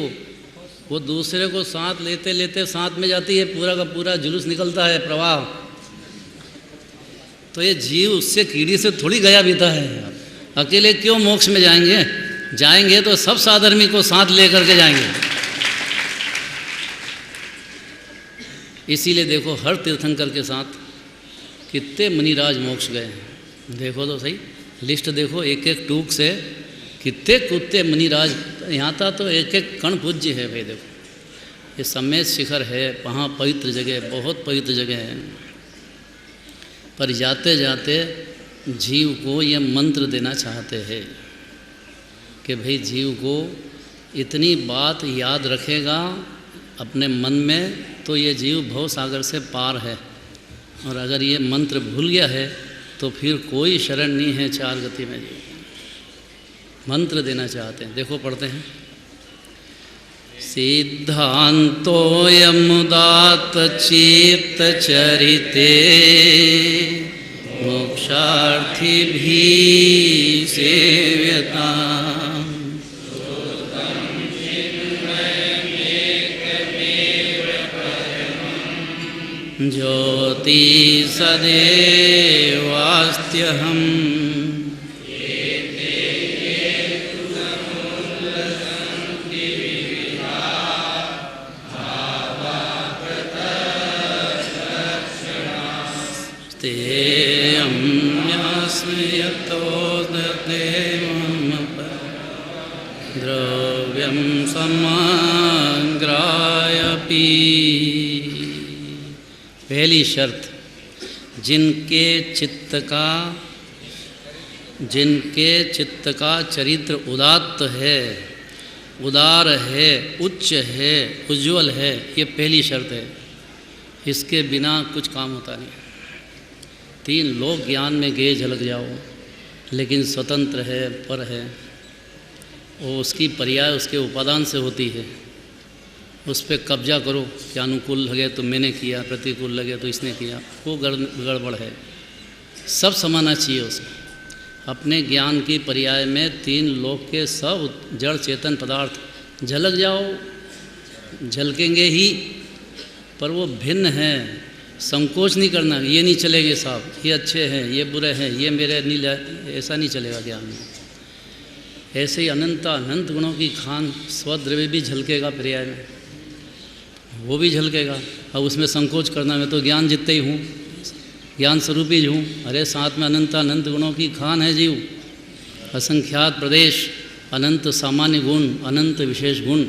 वो दूसरे को साथ लेते लेते साथ में जाती है, पूरा का पूरा जुलूस निकलता है, प्रवाह। तो ये जीव उससे, कीड़ी से थोड़ी गया बीता है। अकेले क्यों मोक्ष में जाएंगे? जाएंगे तो सब साधर्मी को साथ लेकर के जाएंगे। इसीलिए देखो हर तीर्थंकर के साथ कितने मुनिराज मोक्ष गए हैं। देखो तो सही, लिस्ट देखो, एक एक टूक से कितने कुत्ते मुनिराज। यहाँ था तो एक एक कण पूज्य है भाई। देखो ये समेत शिखर है, वहाँ पवित्र जगह, बहुत पवित्र जगह है। पर जाते जाते जीव को ये मंत्र देना चाहते हैं कि भाई जीव को इतनी बात याद रखेगा अपने मन में तो ये जीव भव सागर से पार है, और अगर ये मंत्र भूल गया है तो फिर कोई शरण नहीं है 4 गति में। मंत्र देना चाहते हैं, देखो पढ़ते हैं। सिद्धांतोऽयमुदात्त चित्त चरिते मोक्षार्थिभिः सेव्यताम् ज्योति सदेवास्त्यहम् द्रव्यं समग्रायपि। पहली शर्त, जिनके चित्त का चरित्र उदात्त है, उदार है, उच्च है, उज्ज्वल है, ये पहली शर्त है। इसके बिना कुछ काम होता नहीं। 3 लोग ज्ञान में गए झलक जाओ, लेकिन स्वतंत्र है, पर है, वो उसकी पर्याय उसके उपादान से होती है। उस पर कब्जा करो कि अनुकूल लगे तो मैंने किया, प्रतिकूल लगे तो इसने किया, वो गड़बड़ है। सब समाना चाहिए उसमें। अपने ज्ञान की पर्याय में 3 लोक के सब जड़ चेतन पदार्थ झलक जाओ, झलकेंगे ही, पर वो भिन्न हैं। संकोच नहीं करना, ये नहीं चलेंगे साहब, ये अच्छे हैं, ये बुरे हैं, ये मेरे नहीं, ऐसा नहीं चलेगा ज्ञान में। ऐसे ही अनंत गुणों की खान स्वद्रव्य भी झलकेगा पर्याय में, वो भी झलकेगा। अब उसमें संकोच करना, मैं तो ज्ञान जितते ही हूँ, ज्ञान स्वरूप ही हूँ। अरे साथ में अनंत गुणों की खान है जीव, असंख्यात प्रदेश, अनंत सामान्य गुण, अनंत विशेष गुण,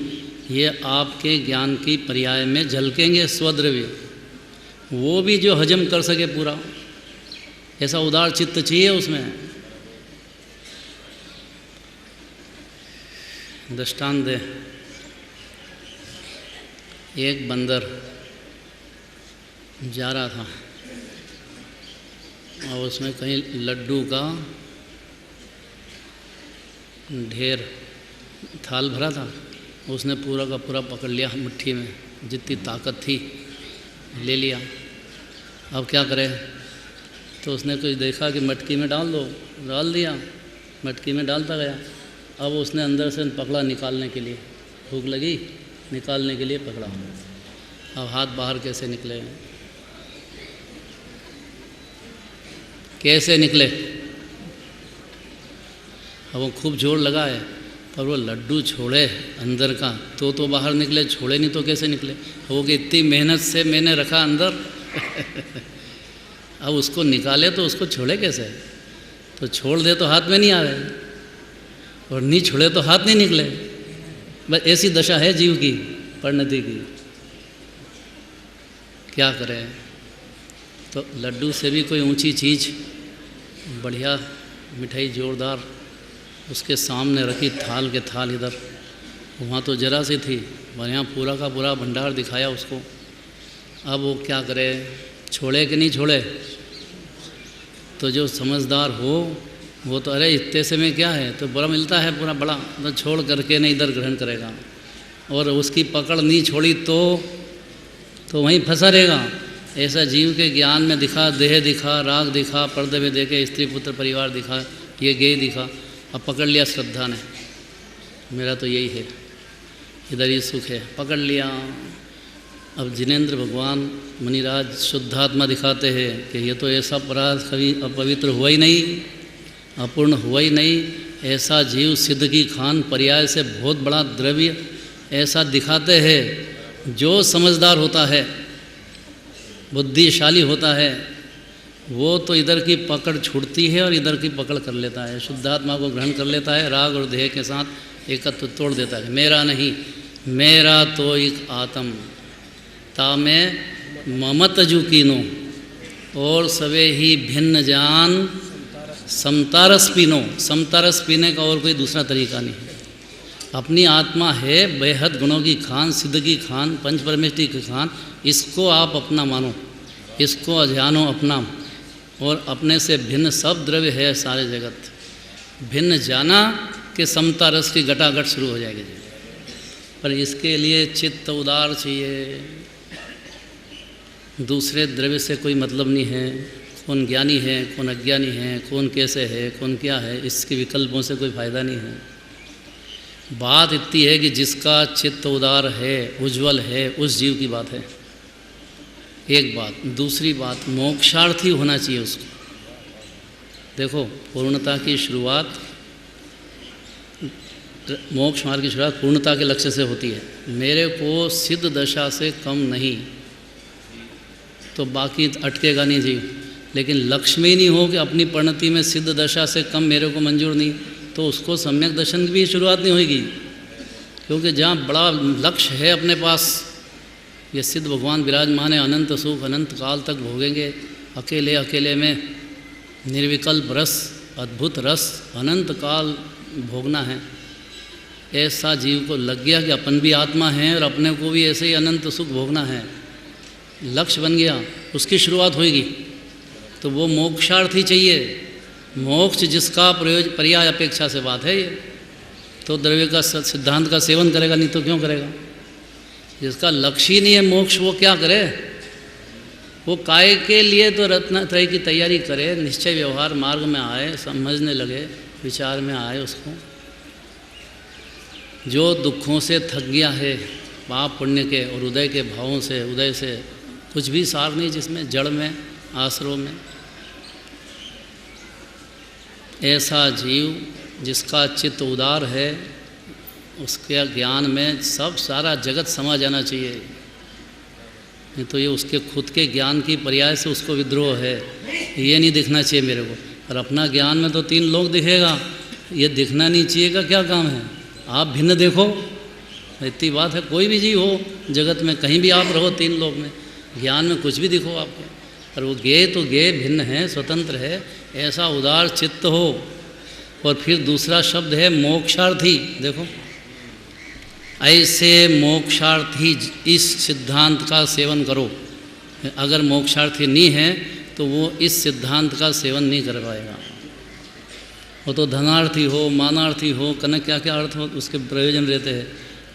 ये आपके ज्ञान की पर्याय में झलकेंगे स्वद्रव्य। वो भी जो हजम कर सके पूरा, ऐसा उदार चित्त चाहिए उसमें। दृष्टांत दे, एक बंदर जा रहा था और उसमें कहीं लड्डू का ढेर थाल भरा था, उसने पूरा का पूरा पकड़ लिया मुट्ठी में, जितनी ताकत थी ले लिया। अब क्या करे, तो उसने कुछ देखा कि मटकी में डाल दो, डाल दिया, मटकी में डालता गया। अब उसने अंदर से पकड़ा निकालने के लिए, भूख लगी, निकालने के लिए पकड़ा। अब हाथ बाहर कैसे निकले, कैसे निकले? अब वो खूब जोर लगा है, पर वो लड्डू छोड़े अंदर का तो बाहर निकले, छोड़े नहीं तो कैसे निकले? वो कि इतनी मेहनत से मैंने रखा अंदर अब उसको निकाले तो उसको छोड़े कैसे? तो छोड़ दे तो हाथ में नहीं आवे, और नहीं छोड़े तो हाथ नहीं निकले। बस ऐसी दशा है जीव की, परिणति की। क्या करें? तो लड्डू से भी कोई ऊंची चीज़, बढ़िया मिठाई जोरदार उसके सामने रखी, थाल के थाल इधर, वहाँ तो जरा सी थी, और यहाँ पूरा का पूरा भंडार दिखाया उसको। अब वो क्या करे, छोड़े कि नहीं छोड़े? तो जो समझदार हो वो तो अरे इतने से में क्या है, तो बड़ा मिलता है पूरा बड़ा, तो छोड़ करके नहीं इधर ग्रहण करेगा। और उसकी पकड़ नहीं छोड़ी तो वहीं फंसा रहेगा। ऐसा जीव के ज्ञान में दिखा, देह दिखा, राग दिखा, पर्दे में देखे, स्त्री पुत्र परिवार दिखा, ये गेय दिखा, अब पकड़ लिया श्रद्धा ने, मेरा तो यही है, इधर ही सुख है, पकड़ लिया। अब जिनेंद्र भगवान मुनिराज शुद्धात्मा दिखाते हैं कि ये तो ऐसा अपराध कभी अपवित्र हुआ ही नहीं, अपूर्ण हुआ ही नहीं। ऐसा जीव सिद्ध की खान पर्याय से बहुत बड़ा द्रव्य ऐसा दिखाते हैं। जो समझदार होता है, बुद्धिशाली होता है, वो तो इधर की पकड़ छूटती है और इधर की पकड़ कर लेता है, शुद्धात्मा को ग्रहण कर लेता है, राग और देह के साथ एकत्व तोड़ देता है। मेरा नहीं, मेरा तो एक आत्म तामे ममत जुकीनो, और सवे ही भिन्न जान समतारस पीनो। समतारस पीने का और कोई दूसरा तरीका नहीं है। अपनी आत्मा है बेहद गुणों की खान, सिद्ध की खान, पंच परमेष्टि की खान, इसको आप अपना मानो, इसको अजानो अपना, और अपने से भिन्न सब द्रव्य है सारे जगत। भिन्न जाना कि समता रस की गटागट शुरू हो जाएगी। पर इसके लिए चित्त उदार चाहिए, दूसरे द्रव्य से कोई मतलब नहीं है। कौन ज्ञानी है, कौन अज्ञानी है, कौन कैसे है, कौन क्या है, इसके विकल्पों से कोई फ़ायदा नहीं है। बात इतनी है कि जिसका चित्त उदार है, उज्जवल है, उस जीव की बात है, एक बात। दूसरी बात, मोक्षार्थी होना चाहिए उसको। देखो, पूर्णता की शुरुआत, मोक्ष मार्ग की शुरुआत पूर्णता के लक्ष्य से होती है। मेरे को सिद्ध दशा से कम नहीं, तो बाकी अटकेगा नहीं जीव। लेकिन लक्ष्य में ही नहीं हो कि अपनी परिणति में सिद्ध दशा से कम मेरे को मंजूर नहीं, तो उसको सम्यक दर्शन की भी शुरुआत नहीं होगी। क्योंकि जहाँ बड़ा लक्ष्य है अपने पास, ये सिद्ध भगवान विराजमान है, अनंत सुख अनंत काल तक भोगेंगे, अकेले अकेले में निर्विकल्प रस, अद्भुत रस अनंत काल भोगना है। ऐसा जीव को लग गया कि अपन भी आत्मा है और अपने को भी ऐसे ही अनंत सुख भोगना है, लक्ष्य बन गया, उसकी शुरुआत होगी। तो वो मोक्षार्थी चाहिए। मोक्ष जिसका पर्याय अपेक्षा से बात है ये, तो द्रव्य का सिद्धांत का सेवन करेगा, नहीं तो क्यों करेगा। जिसका लक्ष्य ही नहीं है मोक्ष, वो क्या करे? वो काय के लिए तो रत्नत्रय की तैयारी करे, निश्चय व्यवहार मार्ग में आए, समझने लगे, विचार में आए उसको। जो दुखों से थक गया है, पाप पुण्य के और उदय के भावों से, उदय से कुछ भी सार नहीं जिसमें, जड़ में, आश्रव में, ऐसा जीव जिसका चित्त उदार है, उसके ज्ञान में सब सारा जगत समा जाना चाहिए। नहीं तो ये उसके खुद के ज्ञान की पर्याय से उसको विद्रोह है, ये नहीं दिखना चाहिए मेरे को। और अपना ज्ञान में तो 3 लोग दिखेगा, ये दिखना नहीं चाहिए का क्या काम है? आप भिन्न देखो, इतनी बात है। कोई भी जीव हो जगत में, कहीं भी आप रहो 3 लोग में, ज्ञान में कुछ भी दिखो आपको, पर वो ज्ञेय तो ज्ञेय भिन्न है, स्वतंत्र है, ऐसा उदार चित्त हो। और फिर दूसरा शब्द है मोक्षार्थी। देखो, ऐसे मोक्षार्थी इस सिद्धांत का सेवन करो। अगर मोक्षार्थी नहीं है तो वो इस सिद्धांत का सेवन नहीं कर पाएगा। वो तो धनार्थी हो, मानार्थी हो, कन क्या क्या अर्थ हो, उसके प्रयोजन रहते हैं,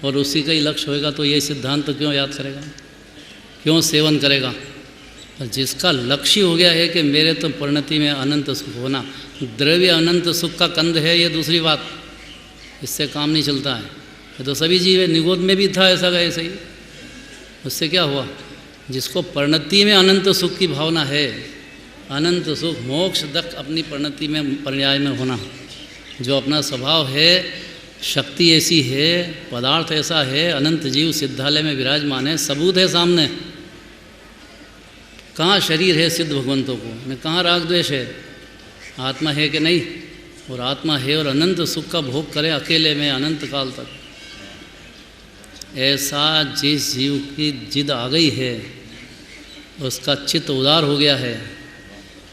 और उसी का ही लक्ष्य होएगा, तो ये सिद्धांत तो क्यों याद करेगा, क्यों सेवन करेगा? जिसका लक्ष्य हो गया है कि मेरे तो परिणति में अनंत सुख होना, द्रव्य अनंत सुख का कंद है, ये दूसरी बात, इससे काम नहीं चलता है। ये तो सभी जीव है, निगोद में भी था ऐसा का ऐसे ही, उससे क्या हुआ? जिसको परिणति में अनंत सुख की भावना है, अनंत सुख मोक्ष तक अपनी परिणति में पर्याय में होना, जो अपना स्वभाव है, शक्ति ऐसी है, पदार्थ ऐसा है, अनंत जीव सिद्धालय में विराजमान है, सबूत है सामने। कहाँ शरीर है सिद्ध भगवंतों को, न कहाँ राग द्वेष है, आत्मा है कि नहीं, और आत्मा है और अनंत सुख का भोग करे अकेले में अनंत काल तक। ऐसा जिस जीव की जिद आ गई है, उसका चित्त उदार हो गया है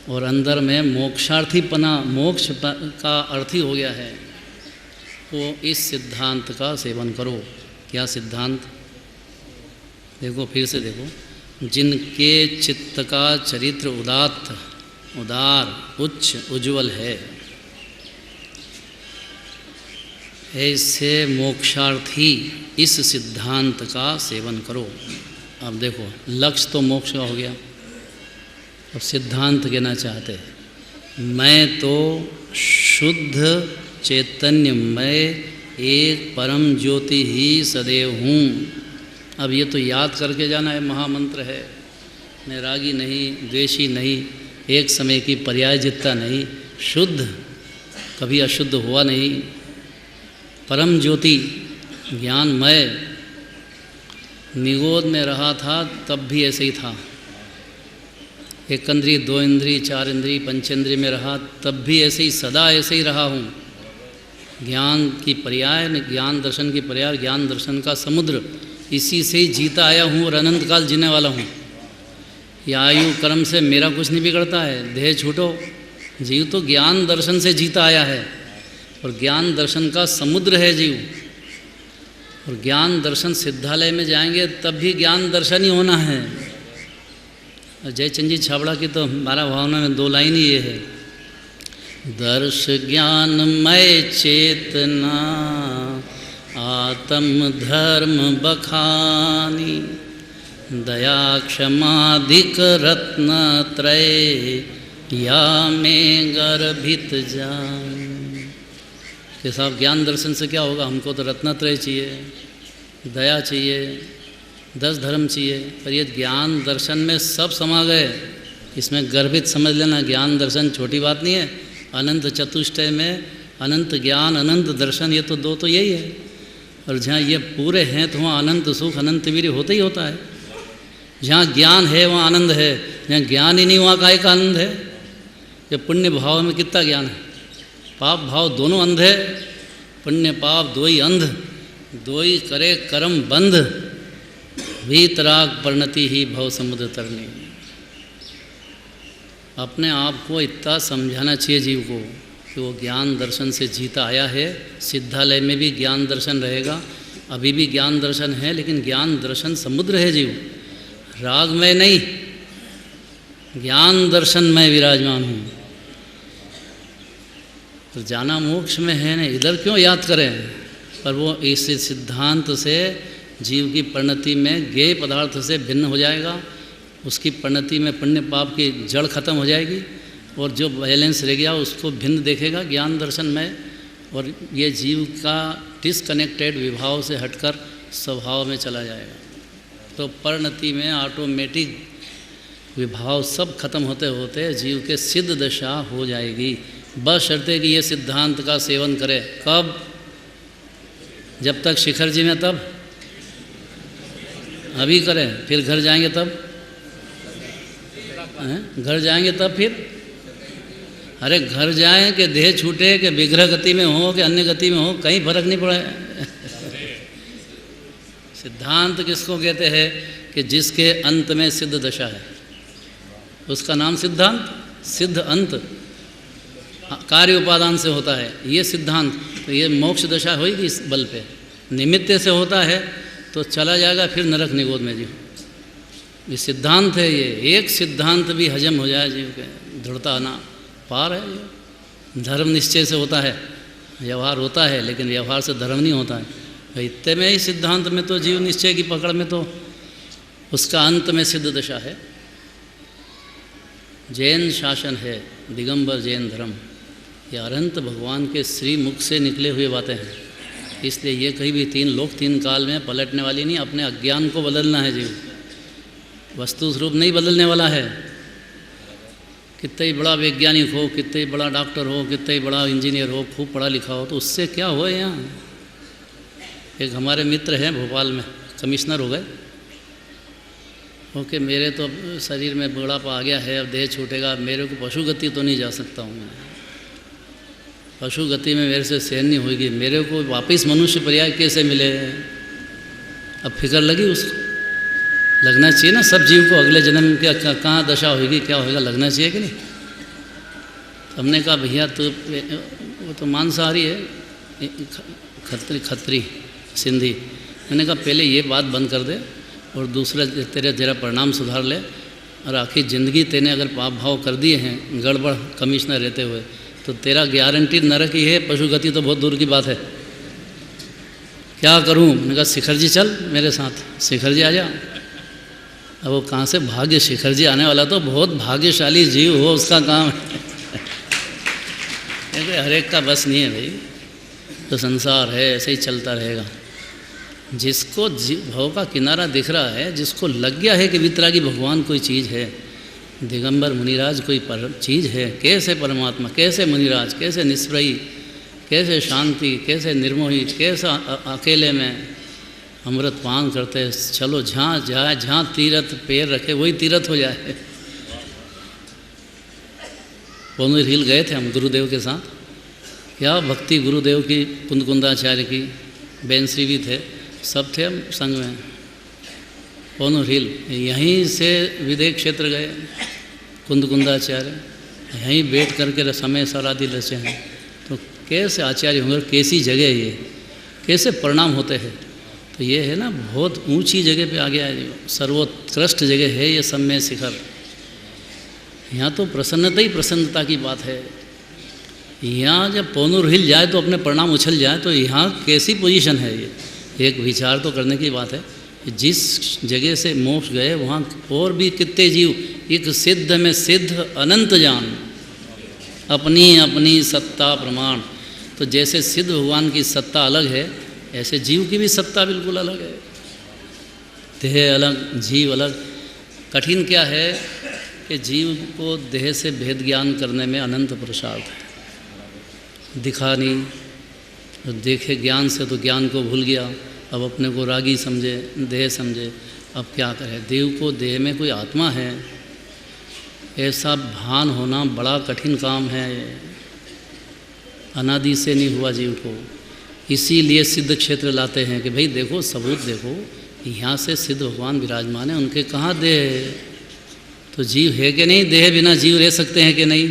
और अंदर में मोक्षार्थीपना, मोक्ष का अर्थी हो गया है, तो इस सिद्धांत का सेवन करो। क्या सिद्धांत? देखो, फिर से देखो। जिनके चित्त का चरित्र उदात्त, उदार, उच्च, उज्ज्वल है, ऐसे मोक्षार्थी इस सिद्धांत का सेवन करो। अब देखो, लक्ष्य तो मोक्ष का हो गया, अब सिद्धांत कहना चाहते हैं मैं तो शुद्ध चैतन्यमय एक परम ज्योति ही सदैव हूँ। अब ये तो याद करके जाना है, महामंत्र है। मैं रागी नहीं, द्वेषी नहीं, एक समय की पर्यायजितता नहीं, शुद्ध, कभी अशुद्ध हुआ नहीं, परम ज्योति ज्ञानमय। निगोद में रहा था तब भी ऐसे ही था, एक इंद्री, दो इंद्री, चार इंद्री, पंचेंद्री में रहा तब भी ऐसे ही, सदा ऐसे ही रहा हूँ। ज्ञान की पर्याय, ज्ञान दर्शन की पर्याय, ज्ञान दर्शन का समुद्र, इसी से ही जीता आया हूँ और अनंत काल जीने वाला हूँ। या आयु कर्म से मेरा कुछ नहीं बिगड़ता है, देह छूटो। जीव तो ज्ञान दर्शन से जीता आया है और ज्ञान दर्शन का समुद्र है जीव। और ज्ञान दर्शन सिद्धालय में जाएंगे तब भी ज्ञान दर्शन ही होना है। जयचंद जी छाबड़ा की तो 12 भावना में 2 लाइन ही ये है, दर्श ज्ञानमय चेतना आत्म धर्म बखानी, दया क्षमाधिक रत्न त्रय या में गर्भित जान। कि साहब ज्ञान दर्शन से क्या होगा? हमको तो रत्नत्रय चाहिए, दया चाहिए, 10 धर्म चाहिए, पर ये ज्ञान दर्शन में सब समा गए। इसमें गर्भित समझ लेना, ज्ञान दर्शन छोटी बात नहीं है। अनंत चतुष्टय में अनंत ज्ञान, अनंत दर्शन, ये तो 2 तो यही है। और जहाँ ये पूरे हैं तो वहाँ अनंत सुख, अनंत वीर्य होता ही होता है। जहाँ ज्ञान है वहाँ आनंद है, जहाँ ज्ञान ही नहीं वहाँ काहे का आनंद है? ये पुण्य भाव में कितना ज्ञान है, पाप भाव दोनों अंध है। पुण्य पाप दो ही अंध, दो ही करे कर्म बंध, वीतराग परिणति ही भव समुद्र तरनी। अपने आप को इतना समझाना चाहिए जीव को कि वो ज्ञान दर्शन से जीता आया है। सिद्धालय में भी ज्ञान दर्शन रहेगा, अभी भी ज्ञान दर्शन है, लेकिन ज्ञान दर्शन समुद्र है जीव, राग में नहीं, ज्ञान दर्शन में विराजमान हूँ। तो जाना मोक्ष में है ना, इधर क्यों याद करें? पर वो इस सिद्धांत से जीव की परिणति में ज्ञेय पदार्थ से भिन्न हो जाएगा, उसकी परिणति में पुण्य पाप की जड़ खत्म हो जाएगी और जो बैलेंस रह गया उसको भिन्न देखेगा ज्ञान दर्शन में। और ये जीव का डिसकनेक्टेड विभाव से हटकर स्वभाव में चला जाएगा। तो परिणति में ऑटोमेटिक विभाव सब खत्म होते होते जीव के सिद्ध दशा हो जाएगी। बस शर्त है कि ये सिद्धांत का सेवन करें। कब? जब तक शिखर जी में, तब अभी करें, फिर घर जाएंगे तब, घर जाएंगे तब फिर। अरे घर जाएं कि देह छूटे, कि विग्रह गति में हो कि अन्य गति में हो, कहीं फर्क नहीं पड़ा है। सिद्धांत किसको कहते हैं? कि जिसके अंत में सिद्ध दशा है, उसका नाम सिद्धांत। सिद्ध अंत कार्य उपादान से होता है ये सिद्धांत। तो ये मोक्ष दशा होगी इस बल पे, निमित्त से होता है तो चला जाएगा फिर नरक निगोद में जीव। ये सिद्धांत है, ये एक सिद्धांत भी हजम हो जाए जीव के, दृढ़ता ना पार है। ये धर्म निश्चय से होता है, व्यवहार होता है, लेकिन व्यवहार से धर्म नहीं होता है। इतने में ही सिद्धांत में तो जीव निश्चय की पकड़ में तो उसका अंत में सिद्ध दशा है। जैन शासन है, दिगंबर जैन धर्म, ये अनंत भगवान के श्री मुख से निकले हुए बातें हैं। इसलिए ये कहीं भी 3 लोक 3 काल में पलटने वाली नहीं। अपने अज्ञान को बदलना है जीव, वस्तु स्वरूप नहीं बदलने वाला है। कितना ही बड़ा वैज्ञानिक हो, कितना ही बड़ा डॉक्टर हो, कितना ही बड़ा इंजीनियर हो, खूब पढ़ा लिखा हो, तो उससे क्या हो? यहाँ एक हमारे मित्र हैं भोपाल में, कमिश्नर हो गए। ओके, मेरे तो शरीर में बुढ़ापा आ गया है, अब देह छूटेगा, मेरे को पशु गति तो नहीं जा सकता हूँ मैं। पशु गति में मेरे से सहन नहीं होगी, मेरे को वापस मनुष्य पर्याय कैसे मिले। अब फिक्र लगी उसको, लगना चाहिए ना सब जीव को अगले जन्म में क्या कहाँ दशा होगी, क्या होगा, लगना चाहिए कि नहीं। हमने कहा भैया तो वो तो मांसाहारी है, खत्री सिंधी। मैंने कहा पहले ये बात बंद कर दे और दूसरा तेरा परिणाम सुधार ले, और आखिर ज़िंदगी तेने अगर पाप भाव कर दिए हैं गड़बड़ कमिश्नर रहते हुए, तो तेरा गारंटी नरक ही है, पशु गति तो बहुत दूर की बात है। क्या करूं? मैंने कहा शिखर जी चल मेरे साथ, शिखर जी आ जा। अब वो कहाँ से भाग्य, शिखर जी आने वाला तो बहुत भाग्यशाली जीव हो, उसका काम है। हर एक का बस नहीं है भाई, तो संसार है ऐसे ही चलता रहेगा। जिसको भव का किनारा दिख रहा है, जिसको लग गया है कि वितरागी भगवान कोई चीज़ है, दिगंबर मुनिराज कोई चीज़ है, कैसे परमात्मा, कैसे मुनिराज, कैसे निष्प्रयी, कैसे शांति, कैसे निर्मोही, कैसा अकेले में अमृत पान करते, चलो जहाँ जाए, जहाँ तीर्थ पैर रखे वही तीर्थ हो जाए। पोनूर हिल गए थे हम गुरुदेव के साथ, क्या भक्ति गुरुदेव की, कुंदकुंदाचार्य की, बेनश्री भी थे, सब थे हम संग में। पोनूर हिल, यहीं से विदेह क्षेत्र गए कुंदकुंदाचार्य, यहीं बैठ करके समय सराधी रचे हैं। तो कैसे आचार्य होंगे, कैसी जगह है ये, कैसे परिणाम होते हैं। तो ये है ना, बहुत ऊंची जगह पे आ गया है, सर्वोत्कृष्ट जगह है ये सम्य शिखर। यहाँ तो प्रसन्नता ही प्रसन्नता की बात है। यहाँ जब पोनूर हिल जाए तो अपने परिणाम उछल जाए, तो यहाँ कैसी पोजीशन है ये, एक विचार तो करने की बात है। जिस जगह से मोक्ष गए वहाँ और भी कितने जीव, एक सिद्ध में सिद्ध अनंत जान, अपनी अपनी सत्ता प्रमाण। तो जैसे सिद्ध भगवान की सत्ता अलग है, ऐसे जीव की भी सत्ता बिल्कुल अलग है। देह अलग, जीव अलग। कठिन क्या है कि जीव को देह से भेद ज्ञान करने में अनंत पुरुषार्थ है। दिखा नहीं, तो देखे ज्ञान से तो ज्ञान को भूल गया, अब अपने को रागी समझे, देह समझे। अब क्या करे, देव को देह में कोई आत्मा है ऐसा भान होना बड़ा कठिन काम है। अनादि से नहीं हुआ जीव को, इसीलिए सिद्ध क्षेत्र लाते हैं कि भाई देखो, सबूत देखो, यहाँ से सिद्ध भगवान विराजमान है, उनके कहाँ देह है। तो जीव है कि नहीं, देह बिना जीव रह सकते हैं कि नहीं।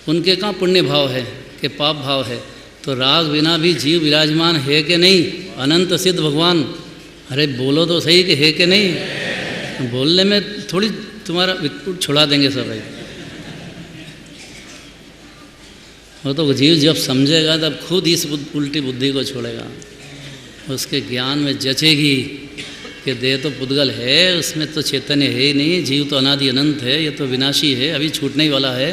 उनके कहाँ पुण्य भाव है कि पाप भाव है। तो राग बिना भी जीव विराजमान है कि नहीं, अनंत सिद्ध भगवान। अरे बोलो तो सही कि है कि नहीं। बोलने में थोड़ी तुम्हारा विटपुट छुड़ा देंगे सब भाई। वो तो जीव जब समझेगा तब खुद इस उल्टी बुद्धि को छोड़ेगा, उसके ज्ञान में जचेगी कि देह तो पुद्गल है, उसमें तो चैतन्य है ही नहीं, जीव तो अनादि अनंत है, ये तो विनाशी है, अभी छूटने ही वाला है।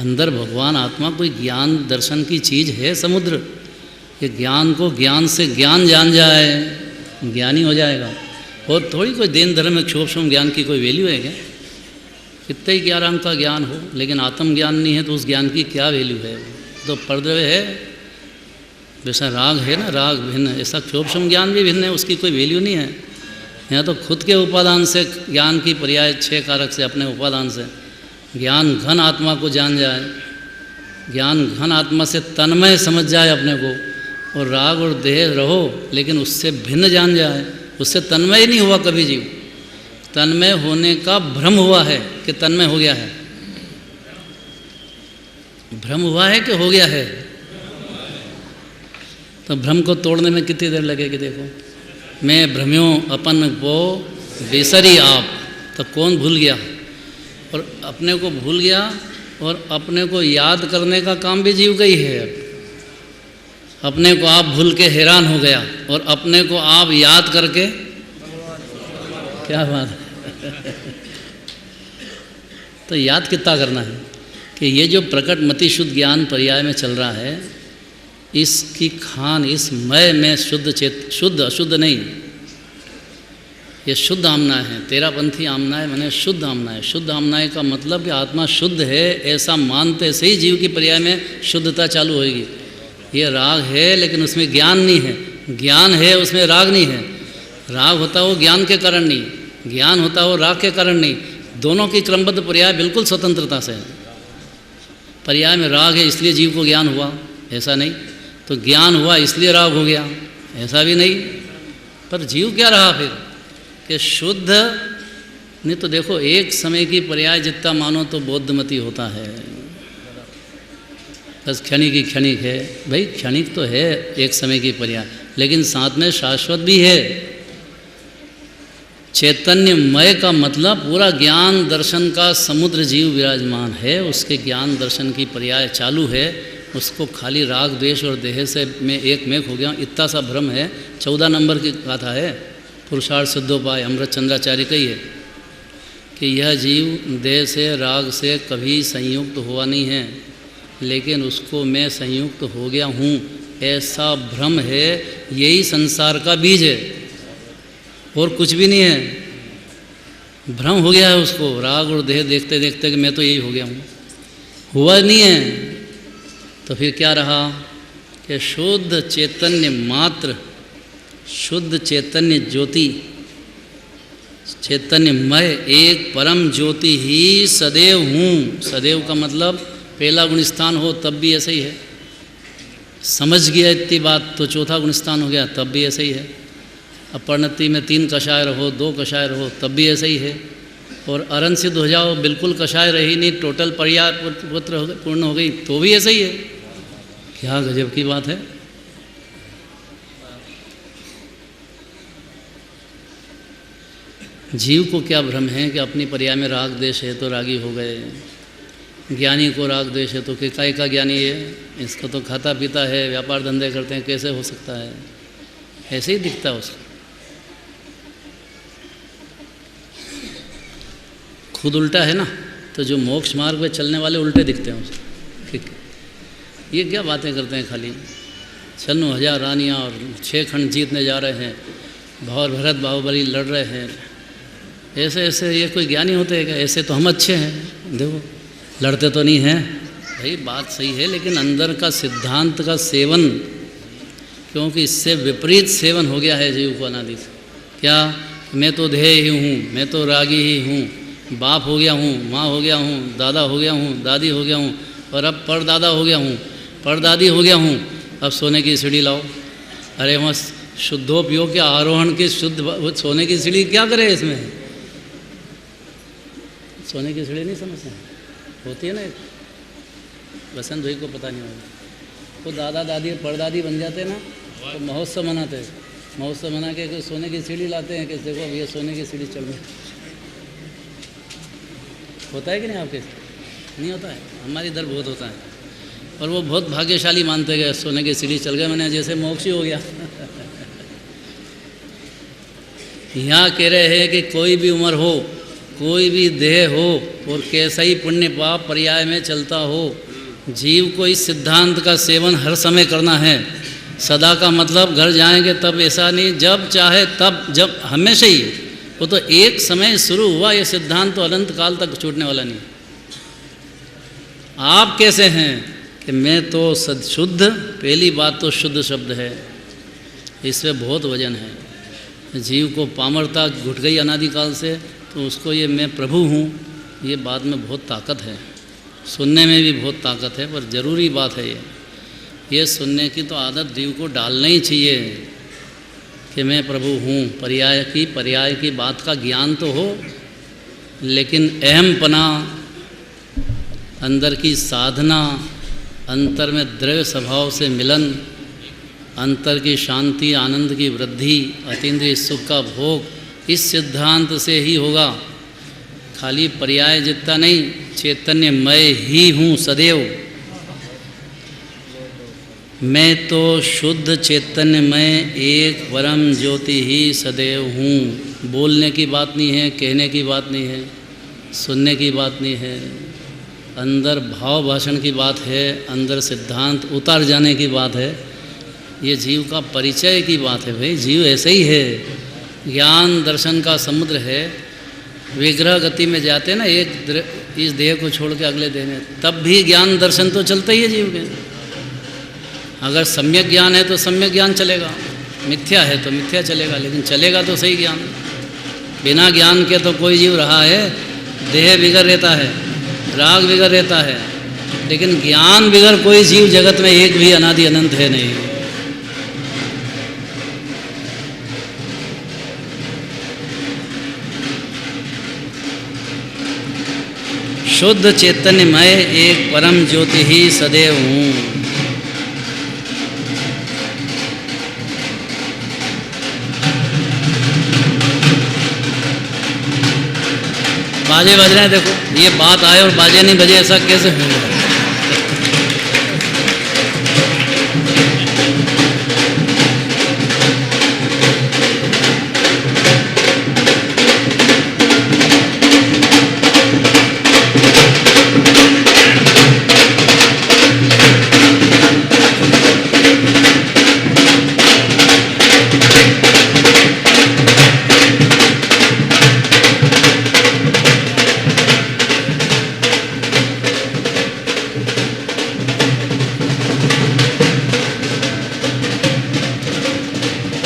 अंदर भगवान आत्मा कोई ज्ञान दर्शन की चीज़ है, समुद्र। कि ज्ञान को ज्ञान से ज्ञान जान जाए, ज्ञानी हो जाएगा। और थोड़ी कोई देन धर्म में क्षोभ ज्ञान की कोई वैल्यू है क्या। कितने ही 11 अंक का ज्ञान हो, लेकिन आत्मज्ञान नहीं है तो उस ज्ञान की क्या वैल्यू है। तो परद्रव्य है, जैसा राग है ना, राग भिन्न, ऐसा क्षोभ ज्ञान भी भिन्न है, उसकी कोई वैल्यू नहीं है। यहाँ तो खुद के उपादान से ज्ञान की पर्याय 6 कारक से, अपने उपादान से ज्ञान घन आत्मा को जान जाए, ज्ञान घन आत्मा से तन्मय समझ जाए अपने को, और राग और देह रहो लेकिन उससे भिन्न जान जाए। उससे तन्मय ही नहीं हुआ कभी जीव, तन्मय होने का भ्रम हुआ है कि तन्मय हो गया है। भ्रम हुआ है कि हो गया है। तो भ्रम को तोड़ने में कितनी देर लगेगी। देखो, मैं भ्रम्यों अपन वो बेसरी आप, तो कौन भूल गया। और अपने को भूल गया, और अपने को याद करने का काम भी जीव का ही है। अपने को आप भूल के हैरान हो गया, और अपने को आप याद करके क्या बात है। तो याद कितना करना है कि ये जो प्रकट मति शुद्ध ज्ञान पर्याय में चल रहा है, इसकी खान, इस मय में शुद्ध अशुद्ध नहीं, ये शुद्ध आमना है। तेरापंथी आमना है, मैंने शुद्ध आमना है। शुद्ध आमना है का मतलब कि आत्मा शुद्ध है ऐसा मानते से ही जीव की पर्याय में शुद्धता चालू होगी। ये राग है लेकिन उसमें ज्ञान नहीं है, ज्ञान है उसमें राग नहीं है। राग होता हो ज्ञान के कारण नहीं, ज्ञान होता हो राग के कारण नहीं। दोनों की क्रमबद्ध पर्याय बिल्कुल स्वतंत्रता से है। पर्याय में राग है इसलिए जीव को ज्ञान हुआ, ऐसा नहीं। तो ज्ञान हुआ इसलिए राग हो गया, ऐसा भी नहीं। पर जीव क्या रहा फिर कि शुद्ध नहीं। तो देखो एक समय की पर्याय जितना मानो तो बौद्धमती होता है, बस क्षणिक ही क्षणिक है। भाई क्षणिक तो है एक समय की पर्याय, लेकिन साथ में शाश्वत भी है। चैतन्यमय का मतलब पूरा ज्ञान दर्शन का समुद्र जीव विराजमान है, उसके ज्ञान दर्शन की पर्याय चालू है। उसको खाली राग द्वेष और देह से मैं एक मेक हो गया, इतना सा भ्रम है। 14 नंबर की गाथा है, पुरुषार्थ सिद्धोपाय अमृत चंद्राचार्य का ही है कि यह जीव देह से राग से कभी संयुक्त हुआ नहीं है, लेकिन उसको मैं संयुक्त हो गया हूँ, ऐसा भ्रम है। यही संसार का बीज है और कुछ भी नहीं है। भ्रम हो गया है उसको राग और देह देखते देखते कि मैं तो यही हो गया हूँ, हुआ नहीं है। तो फिर क्या रहा कि शुद्ध चैतन्य मात्र, शुद्ध चैतन्य ज्योति, चैतन्यमय एक परम ज्योति ही सदैव हूँ। सदैव का मतलब पहला गुणस्थान हो तब भी ऐसे ही है। समझ गया इतनी बात तो चौथा गुणस्थान हो गया, तब भी ऐसे ही है। अपरिणति में 3 कषाय रहो, 2 कषाय रहो, तब भी ऐसे ही है। और अरन सिद्ध हो जाओ, बिल्कुल कषाय रही नहीं, टोटल पर्याय पुत्र पूर्ण हो गई, तो भी ऐसे ही है। क्या गजब की बात है। जीव को क्या भ्रम है कि अपनी पर्याय में राग द्वेष है तो रागी हो गए, ज्ञानी को राग द्वेष है तो काय का ज्ञानी है, इसको तो खाता पीता है, व्यापार धंधे करते हैं, कैसे हो सकता है। ऐसे ही दिखता है उसको, खुद उल्टा है ना। तो जो मोक्ष मार्ग पे चलने वाले उल्टे दिखते हैं उसको। ठीक है, ये क्या बातें करते हैं खाली, चलो 1000 रानियाँ और 6 खंड जीतने जा रहे हैं, भौर भरत बाहुबली लड़ रहे हैं, ऐसे ऐसे ये कोई ज्ञानी होते हैं क्या? ऐसे तो हम अच्छे हैं, देखो लड़ते तो नहीं हैं। भाई बात सही है, लेकिन अंदर का सिद्धांत का सेवन, क्योंकि इससे विपरीत सेवन हो गया है जीव को अनादि से। क्या मैं तो देह ही हूँ, मैं तो रागी ही हूँ, बाप हो गया हूँ, माँ हो गया हूँ, दादा हो गया हूँ, दादी हो गया हूँ, और अब परदादा हो गया हूँ, परदादी हो गया हूँ। अब सोने की सीढ़ी लाओ। अरे वहाँ शुद्धोपयोग के आरोहण की शुद्ध सोने की सीढ़ी क्या करे इसमें? सोने की सीढ़ी नहीं समझते होती है ना, बसंत भाई को पता नहीं होगा। तो दादा दादी परदादी बन जाते ना, तो महोत्सव मनाते, महोत्सव मना के सोने की सीढ़ी लाते हैं कि देखो अब ये सोने की सीढ़ी चल रही। होता है कि नहीं आपके? नहीं होता है, हमारे इधर बहुत होता है। और वो बहुत भाग्यशाली मानते गए, सोने की सीढ़ी चल गए, मैंने जैसे मोक्ष ही हो गया। यहाँ कह रहे हैं कि कोई भी उम्र हो, कोई भी देह हो, और कैसा ही पुण्य पाप पर्याय में चलता हो, जीव को इस सिद्धांत का सेवन हर समय करना है। सदा का मतलब घर जाएंगे तब ऐसा नहीं, जब चाहे तब, जब हमेशा ही। वो तो एक समय शुरू हुआ, ये सिद्धांत तो अनंत काल तक छूटने वाला नहीं। आप कैसे हैं कि मैं तो शुद्ध, पहली बात तो शुद्ध शब्द है, इसमें बहुत वजन है। जीव को पामरता घुट गई अनादिकाल से, तो उसको ये मैं प्रभु हूँ, ये बात में बहुत ताकत है, सुनने में भी बहुत ताकत है। पर ज़रूरी बात है ये सुनने की तो आदत जीव को डालना ही चाहिए कि मैं प्रभु हूँ। पर्याय की बात का ज्ञान तो हो, लेकिन अहमपना, अंदर की साधना, अंतर में द्रव्य स्वभाव से मिलन, अंतर की शांति आनंद की वृद्धि, अतीन्द्रिय सुख का भोग, इस सिद्धांत से ही होगा। खाली पर्याय जितना नहीं, चैतन्यमय ही हूँ सदैव। मैं तो शुद्ध चैतन्यमय एक परम ज्योति ही सदैव हूँ। बोलने की बात नहीं है, कहने की बात नहीं है, सुनने की बात नहीं है, अंदर भाव भाषण की बात है, अंदर सिद्धांत उतार जाने की बात है। ये जीव का परिचय की बात है। भाई जीव ऐसे ही है, ज्ञान दर्शन का समुद्र है। विग्रह गति में जाते ना, एक इस देह को छोड़ के अगले देह में, तब भी ज्ञान दर्शन तो चलता ही है जीव के। अगर सम्यक ज्ञान है तो सम्यक ज्ञान चलेगा, मिथ्या है तो मिथ्या चलेगा, लेकिन चलेगा तो सही ज्ञान। बिना ज्ञान के तो कोई जीव रहा है, देह बिगड़ रहता है, राग बिगड़ रहता है, लेकिन ज्ञान बगैर कोई जीव जगत में एक भी अनादि अनंत है नहीं। शुद्ध चैतन्यमय एक परम ज्योति ही सदैव हूँ। बाजे बज रहे हैं, देखो ये बात आए और बाजे नहीं बजे, ऐसा कैसे होगा?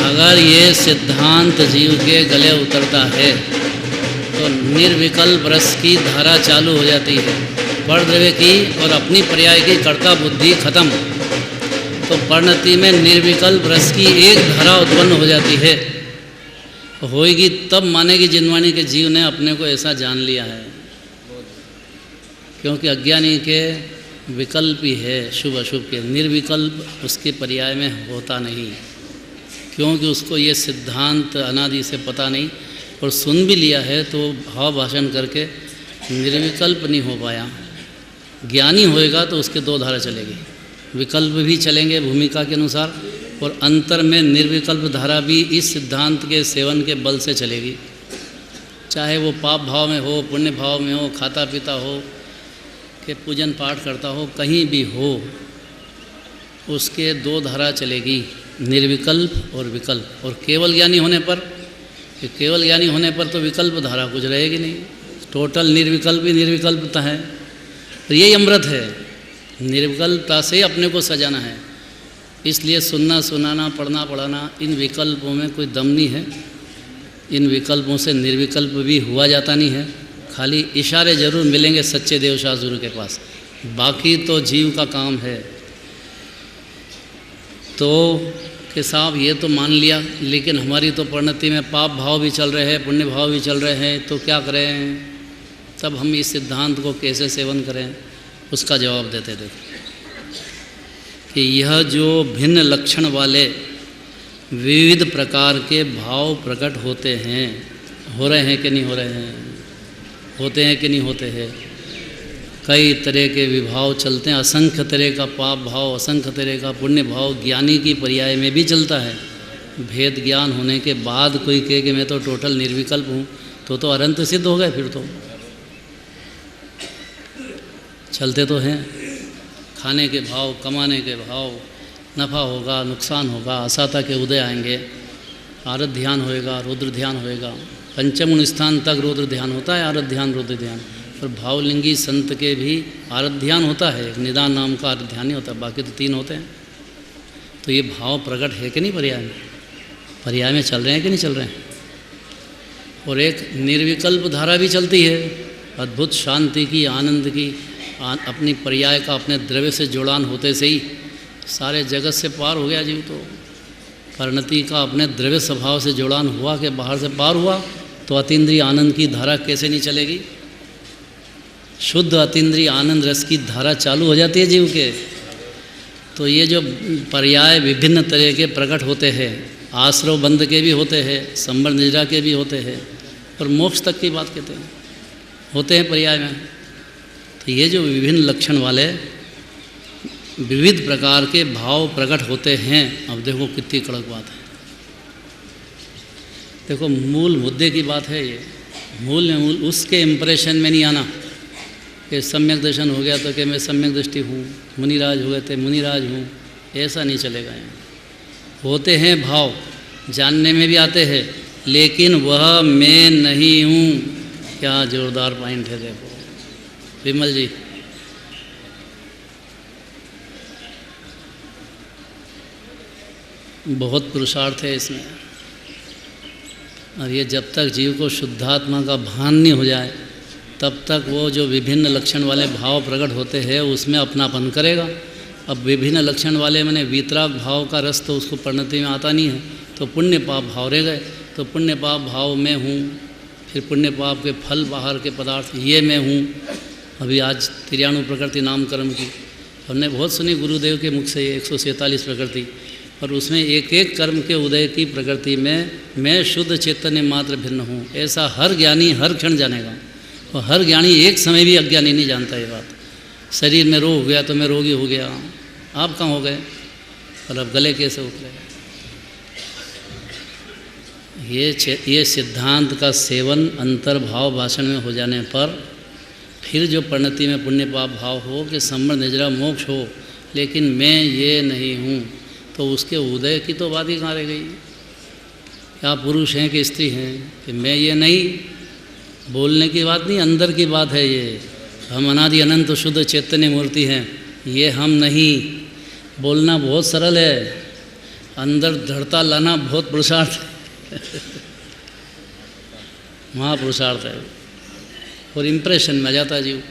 अगर ये सिद्धांत जीव के गले उतरता है तो निर्विकल्प रस की धारा चालू हो जाती है, परद्रव्य की और अपनी पर्याय की कर्ता बुद्धि खत्म, तो परिणति में निर्विकल्प रस की एक धारा उत्पन्न हो जाती है। होएगी तब मानेगी जिनवाणी के जीव ने अपने को ऐसा जान लिया है, क्योंकि अज्ञानी के विकल्प ही है शुभ अशुभ के, निर्विकल्प उसके पर्याय में होता नहीं, क्योंकि उसको ये सिद्धांत अनादि से पता नहीं और सुन भी लिया है तो भाव भाषण करके निर्विकल्प नहीं हो पाया। ज्ञानी होएगा तो उसके दो धारा चलेगी, विकल्प भी चलेंगे भूमिका के अनुसार और अंतर में निर्विकल्प धारा भी इस सिद्धांत के सेवन के बल से चलेगी। चाहे वो पाप भाव में हो, पुण्य भाव में हो, खाता पीता हो कि पूजन पाठ करता हो, कहीं भी हो, उसके दो धारा चलेगी, निर्विकल्प और विकल्प। और केवल ज्ञानी होने पर तो विकल्प धारा कुछ रहेगी नहीं, टोटल निर्विकल्प ही निर्विकल्पता है। तो यही अमृत है, निर्विकल्पता से अपने को सजाना है। इसलिए सुनना सुनाना पढ़ना पढ़ाना इन विकल्पों में कोई दम नहीं है, इन विकल्पों से निर्विकल्प भी हुआ जाता नहीं है। खाली इशारे जरूर मिलेंगे सच्चे देवशास्त्र के पास, बाकी तो जीव का काम है। तो कि साहब ये तो मान लिया, लेकिन हमारी तो परिणति में पाप भाव भी चल रहे हैं, पुण्य भाव भी चल रहे हैं, तो क्या करें? तब हम इस सिद्धांत को कैसे सेवन करें? उसका जवाब देते थे कि यह जो भिन्न लक्षण वाले विविध प्रकार के भाव प्रकट होते हैं, हो रहे हैं कि नहीं हो रहे हैं, होते हैं कि नहीं होते हैं, कई तरह के विभाव चलते हैं, असंख्य तरह का पाप भाव, असंख्य तरह का पुण्य भाव ज्ञानी की पर्याय में भी चलता है। भेद ज्ञान होने के बाद कोई कहे कि मैं तो टोटल निर्विकल्प हूँ, तो अनंत सिद्ध हो गए। फिर तो चलते तो हैं, खाने के भाव, कमाने के भाव, नफ़ा होगा नुकसान होगा, असाता के उदय आएंगे, आरत ध्यान होएगा, रुद्र ध्यान होएगा, पंचम स्थान तक रुद्र ध्यान होता है, आरत ध्यान रुद्र ध्यान। और भावलिंगी संत के भी आरत ध्यान होता है, निदान नाम का आरत ध्यान नहीं होता, बाकी तो तीन होते हैं। तो ये भाव प्रकट है कि नहीं पर्याय में, पर्याय में चल रहे हैं कि नहीं चल रहे हैं। और एक निर्विकल्प धारा भी चलती है, अद्भुत शांति की, आनंद की, अपनी पर्याय का अपने द्रव्य से जुड़ान होते से ही सारे जगत से पार हो गया जीव। तो परिणति का अपने द्रव्य स्वभाव से जुड़ान हुआ कि बाहर से पार हुआ, तो अतीन्द्रिय आनंद की धारा कैसे नहीं चलेगी? शुद्ध अतीन्द्रिय आनंद रस की धारा चालू हो जाती है जीव के। तो ये जो पर्याय विभिन्न तरह के प्रकट होते हैं, आश्रव बंध के भी होते हैं, संबंध निद्रा के भी होते हैं, और मोक्ष तक की बात कहते हैं, होते हैं पर्याय में। तो ये जो विभिन्न लक्षण वाले विविध प्रकार के भाव प्रकट होते हैं, अब देखो कितनी कड़क बात है। देखो मूल मुद्दे की बात है ये, मूल उसके इम्प्रेशन में नहीं आना कि सम्यक दर्शन हो गया तो कि मैं सम्यक दृष्टि हूँ, मुनिराज हो गए थे मुनिराज हूँ, ऐसा नहीं चलेगा। यहाँ होते हैं भाव, जानने में भी आते हैं, लेकिन वह मैं नहीं हूँ। क्या जोरदार पॉइंट है, देखो विमल जी। बहुत पुरुषार्थ है इसमें, और ये जब तक जीव को शुद्धात्मा का भान नहीं हो जाए तब तक वो जो विभिन्न लक्षण वाले भाव प्रकट होते हैं उसमें अपनापन करेगा। अब विभिन्न लक्षण वाले मैंने वीतराग भाव का रस तो उसको परिणति में आता नहीं है, तो पुण्य पाप भाव रह गए। तो पुण्य पाप भाव में हूँ, फिर पुण्य पाप के फल बाहर के पदार्थ ये मैं हूँ। अभी आज 93 प्रकृति नाम कर्म की हमने बहुत सुनी गुरुदेव के मुख से, 147 प्रकृति, और उसमें एक एक कर्म के उदय की प्रकृति में मैं शुद्ध चैतन्य मात्र भिन्न हूँ, ऐसा हर ज्ञानी हर क्षण जानेगा। और हर ज्ञानी एक समय भी अज्ञानी नहीं जानता ये बात। शरीर में रोग हो गया तो मैं रोगी हो गया, आप कहाँ हो गए और अब गले कैसे उतरे? ये सिद्धांत का सेवन अंतर्भाव भाषण में हो जाने पर फिर जो परिणति में पुण्य पाप भाव हो कि संबंध निजरा मोक्ष हो, लेकिन मैं ये नहीं हूँ, तो उसके उदय की तो बात ही कहाँ रह गई? क्या पुरुष हैं कि स्त्री हैं कि मैं ये नहीं, बोलने की बात नहीं, अंदर की बात है। ये हम अनादि अनंत शुद्ध चैतन्य मूर्ति हैं, ये हम नहीं। बोलना बहुत सरल है, अंदर दृढ़ता लाना बहुत पुरुषार्थ है। महापुरुषार्थ है और इम्प्रेशन में आ जाता है जीव,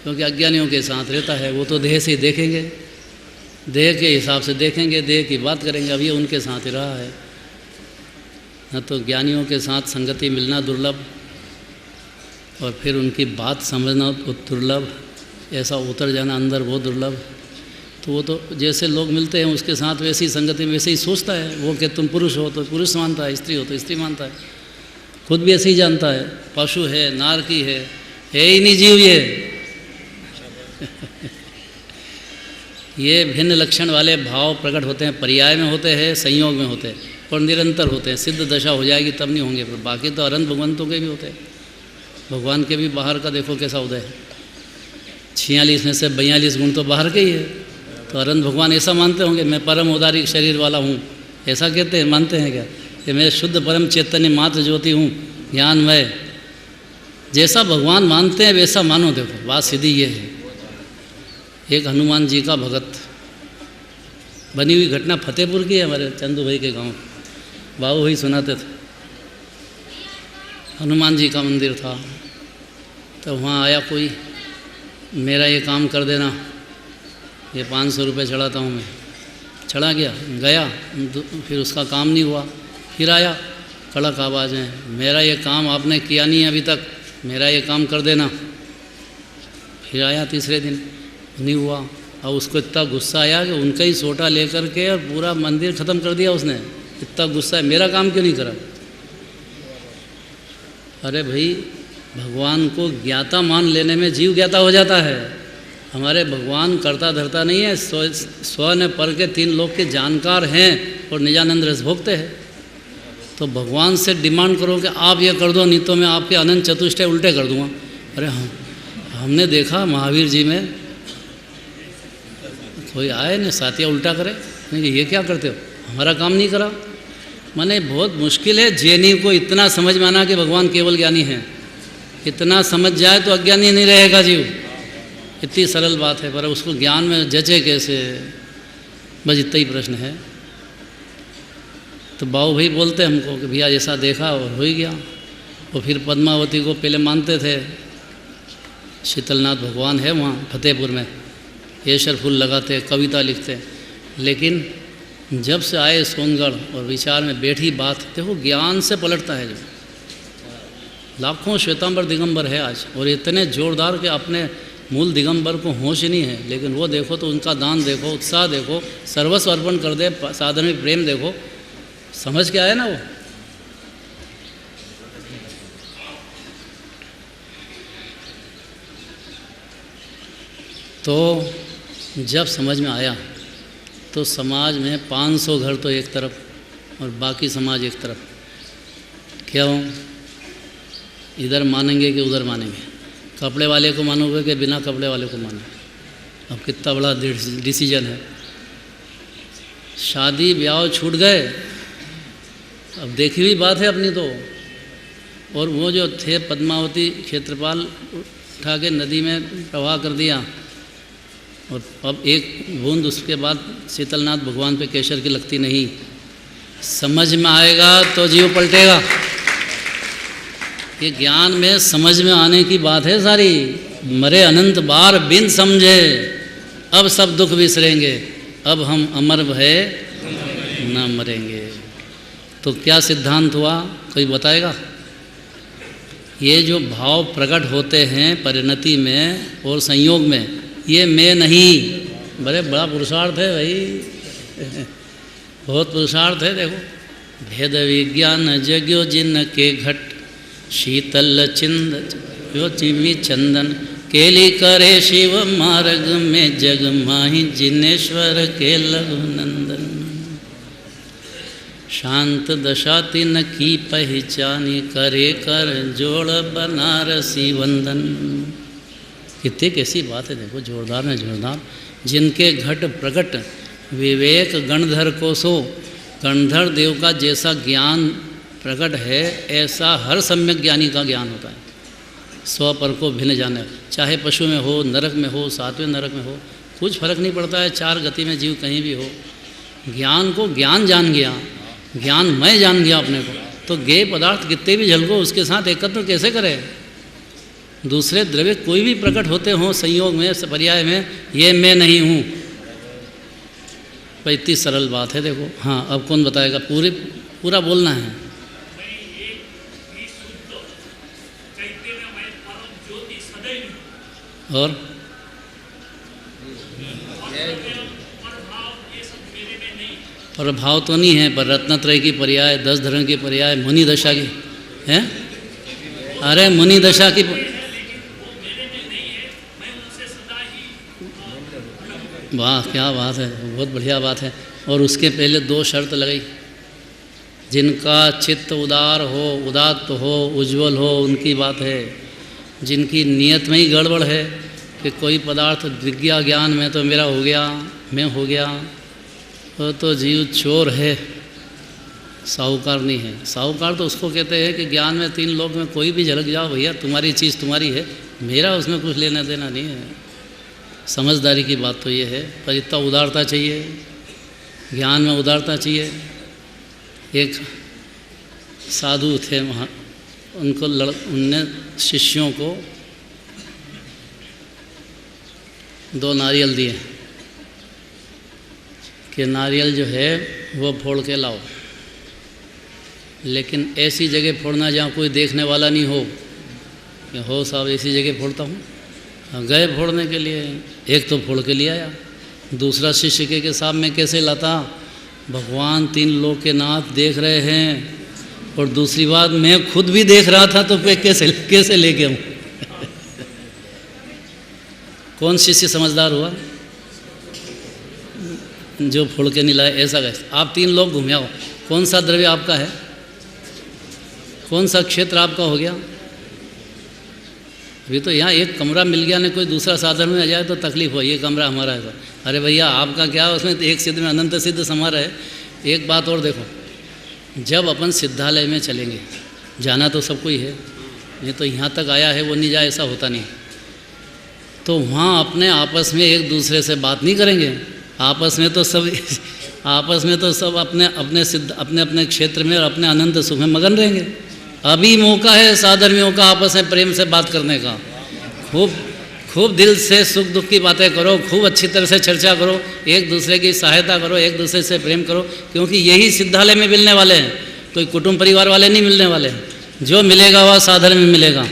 क्योंकि अज्ञानियों के साथ रहता है। वो तो देह से ही देखेंगे, देह के हिसाब से देखेंगे, देह की बात करेंगे। अब ये उनके साथ ही रहा है न, तो ज्ञानियों के साथ संगति मिलना दुर्लभ और फिर उनकी बात समझना दुर्लभ, ऐसा उतर जाना अंदर बहुत दुर्लभ। तो वो तो जैसे लोग मिलते हैं उसके साथ वैसी संगति में वैसे ही सोचता है वो कि तुम पुरुष हो तो पुरुष मानता है, स्त्री हो तो स्त्री मानता है, खुद भी ऐसे ही जानता है। पशु है, नारकी है ही नहीं जीव ये भिन्न लक्षण वाले भाव प्रकट होते हैं, पर्याय में होते हैं, संयोग में होते हैं और निरंतर होते हैं। सिद्ध दशा हो जाएगी तब नहीं होंगे, पर बाकी तो अनंत भगवंतों के भी होते हैं। भगवान के भी बाहर का देखो कैसा उदय है, 46 में से 42 गुण तो बाहर के ही है। तो अनंत भगवान ऐसा मानते होंगे मैं परम उदारिक शरीर वाला हूँ, ऐसा कहते हैं, मानते हैं क्या कि मैं शुद्ध परम चैतन्य मात्र ज्योति हूँ, ज्ञानमय। जैसा भगवान मानते हैं वैसा मानो। देखो बात सीधी ये है। एक हनुमान जी का भगत, बनी हुई घटना फतेहपुर की है, हमारे चंदू भाई के गांव, बाबू भाई सुनाते थे। हनुमान जी का मंदिर था, तो वहाँ आया कोई, मेरा ये काम कर देना, ये 500 रुपये चढ़ाता हूँ मैं। चढ़ा गया, फिर उसका काम नहीं हुआ। फिर आया, कड़क आवाज़ें, मेरा ये काम आपने किया नहीं अभी तक, मेरा ये काम कर देना। फिर आया तीसरे दिन, नहीं हुआ। अब उसको इतना गुस्सा आया कि उनका ही सोटा लेकर के और पूरा मंदिर ख़त्म कर दिया उसने। इतना गुस्सा है, मेरा काम क्यों नहीं करा? अरे भाई, भगवान को ज्ञाता मान लेने में जीव ज्ञाता हो जाता है। हमारे भगवान करता धरता नहीं है, स्व ने पर के 3 लोक के जानकार हैं और निजानंद रस भोगते हैं। तो भगवान से डिमांड करो कि आप ये कर दो, नहीं तो मैं आपके अनंत चतुष्टय उल्टे कर दूंगा। अरे हमने देखा महावीर जी में कोई आए ना साथिया उल्टा करे, नहीं ये क्या करते हो, हमारा काम नहीं करा। माने बहुत मुश्किल है जैनी को इतना समझ में आना कि भगवान केवल ज्ञानी हैं। इतना समझ जाए तो अज्ञानी नहीं रहेगा जीव, इतनी सरल बात है। पर उसको ज्ञान में जचे कैसे, बस इतना ही प्रश्न है। तो बाबू भाई बोलते हमको कि भैया ऐसा देखा और हो ही गया। वो फिर पद्मावती को पहले मानते थे, शीतलनाथ भगवान है वहाँ फतेहपुर में, केसर फूल लगाते, कविता लिखते। लेकिन जब से आए सोनगढ़ और विचार में बैठी बात, देखो ज्ञान से पलटता है। जो लाखों श्वेतांबर दिगंबर है आज, और इतने जोरदार के अपने मूल दिगंबर को होश ही नहीं है। लेकिन वो देखो तो उनका दान देखो, उत्साह देखो, सर्वस्व अर्पण कर दे, साधन में प्रेम देखो, समझ के आए ना वो। तो जब समझ में आया तो समाज में 500 घर तो एक तरफ और बाकी समाज एक तरफ। क्यों? इधर मानेंगे कि उधर मानेंगे, कपड़े वाले को मानोगे कि बिना कपड़े वाले को मानोगे। अब कितना बड़ा डिसीजन है। शादी ब्याह छूट गए, अब देखी हुई बात है अपनी तो। और वो जो थे पद्मावती क्षेत्रपाल उठा के नदी में प्रवाह कर दिया, और अब एक बूंद उसके बाद शीतलनाथ भगवान पे केसर की लगती नहीं। समझ में आएगा तो जीव पलटेगा। ये ज्ञान में समझ में आने की बात है सारी। मरे अनंत बार बिन समझे, अब सब दुख बिसरेंगे, अब हम अमर भय न मरेंगे। तो क्या सिद्धांत हुआ, कोई बताएगा? ये जो भाव प्रकट होते हैं परिणति में और संयोग में, ये मैं नहीं। बड़ा पुरुषार्थ है भाई, बहुत पुरुषार्थ है। देखो, भेद विज्ञान जग्यो जिन के घट, शीतल चिंद यो चिमी चंदन, केली करे शिव मार्ग में जग माही, जिनेश्वर के लघु नंदन। शांत दशा तिन की पहचानी, करे कर जोड़ बनारसी वंदन। कितनी कैसी बात है, देखो जोरदार में जोरदार। जिनके घट प्रकट विवेक गणधर को सो, गणधर देव का जैसा ज्ञान प्रकट है ऐसा हर सम्यक ज्ञानी का ज्ञान होता है। स्व पर को भिन्न जाने, चाहे पशु में हो, नरक में हो, सातवें नरक में हो, कुछ फर्क नहीं पड़ता है। चार गति में जीव कहीं भी हो, ज्ञान को ज्ञान जान गया, ज्ञान मैं जान गया अपने को, तो ज्ञेय पदार्थ कितने भी झलको उसके साथ एकत्र कैसे करें? दूसरे द्रव्य कोई भी प्रकट होते हों संयोग में, पर्याय में, ये मैं नहीं हूँ। भाई इतनी सरल बात है। देखो, हाँ, अब कौन बताएगा? पूरा बोलना है। और प्रभाव तो नहीं है, पर रत्नत्रय की पर्याय, 10 धर्म की पर्याय, मुनि दशा की है। अरे मुनि दशा की, वाह क्या बात है, बहुत बढ़िया बात है। और उसके पहले 2 शर्त लगाई, जिनका चित्त उदार हो, उदात्त हो, उज्जवल हो, उनकी बात है। जिनकी नियत में ही गड़बड़ है कि कोई पदार्थ विज्ञा ज्ञान में तो मेरा हो गया, मैं हो गया, तो जीव चोर है, साहूकार नहीं है। साहूकार तो उसको कहते हैं कि ज्ञान में 3 लोक में कोई भी झलक जाओ भैया, तुम्हारी चीज़ तुम्हारी है, मेरा उसमें कुछ लेना देना नहीं है। समझदारी की बात तो ये है, पर इतना उदारता चाहिए, ज्ञान में उदारता चाहिए। एक साधु थे वहाँ, उनने शिष्यों को 2 नारियल दिए कि नारियल जो है वो फोड़ के लाओ, लेकिन ऐसी जगह फोड़ना जहाँ कोई देखने वाला नहीं हो। कि हो साहब ऐसी जगह फोड़ता हूँ। गए फोड़ने के लिए, एक तो फोड़ के ले आया, दूसरा शिष्य के साथ में कैसे लाता? भगवान 3 लोक के नाथ देख रहे हैं, और दूसरी बात मैं खुद भी देख रहा था, तो कैसे ले गया हूँ? कौन शिष्य समझदार हुआ जो फोड़ के नहीं लाए? ऐसा कैसे? आप 3 लोग घूमे आओ, कौन सा द्रव्य आपका है, कौन सा क्षेत्र आपका हो गया? अभी तो यहाँ एक कमरा मिल गया, ने कोई दूसरा साधन में आ जाए तो तकलीफ हो, ये कमरा हमारा है। अरे भैया आपका क्या, उसमें तो एक सिद्ध में अनंत सिद्ध समा रहे। एक बात और देखो, जब अपन सिद्धालय में चलेंगे, जाना तो सबको ही है, ये तो यहाँ तक आया है वो नहीं जाए, ऐसा होता नहीं। तो वहाँ अपने आपस में एक दूसरे से बात नहीं करेंगे, आपस में तो सब अपने अपने क्षेत्र में और अपने अनंत सुख में मगन रहेंगे। अभी मौका है साधर्मियों का आपस में प्रेम से बात करने का। खूब दिल से सुख दुख की बातें करो, खूब अच्छी तरह से चर्चा करो, एक दूसरे की सहायता करो, एक दूसरे से प्रेम करो, क्योंकि यही सिद्धालय में मिलने वाले हैं, कोई कुटुंब परिवार वाले नहीं मिलने वाले। जो मिलेगा वह साधर्म में मिलेगा।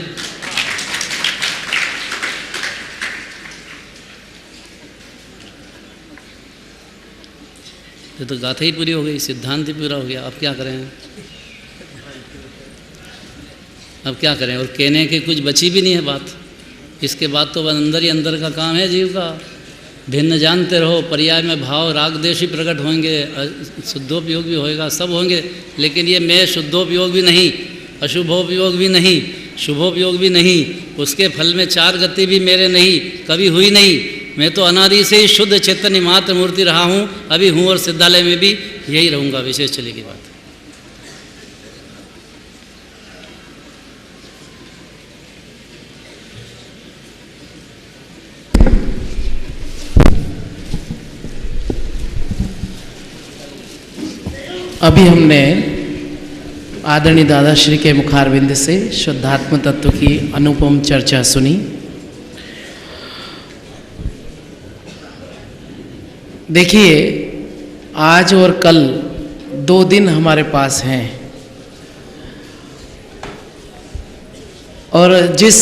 ये तो गाथा ही पूरी हो गई, सिद्धांत ही पूरा हो गया। अब क्या करें, अब क्या करें? और कहने की कुछ बची भी नहीं है बात। इसके बाद तो अंदर ही अंदर का काम है जीव का। भिन्न जानते रहो, पर्याय में भाव राग देश ही प्रकट होंगे, शुद्धोपयोग भी होएगा, सब होंगे। लेकिन ये मैं शुद्धोपयोग भी नहीं, अशुभोपयोग भी नहीं, शुभोपयोग भी नहीं, उसके फल में 4 गति भी मेरे नहीं, कभी हुई नहीं। मैं तो अनादि से ही शुद्ध चैतन्य मात्र मूर्ति रहा हूँ, अभी हूँ, और सिद्धालय में भी यही रहूँगा। विशेष चलेगी बात। अभी हमने आदरणीय दादाश्री के मुखारविंद से शुद्धात्म तत्व की अनुपम चर्चा सुनी। देखिए, आज और कल 2 दिन हमारे पास हैं और जिस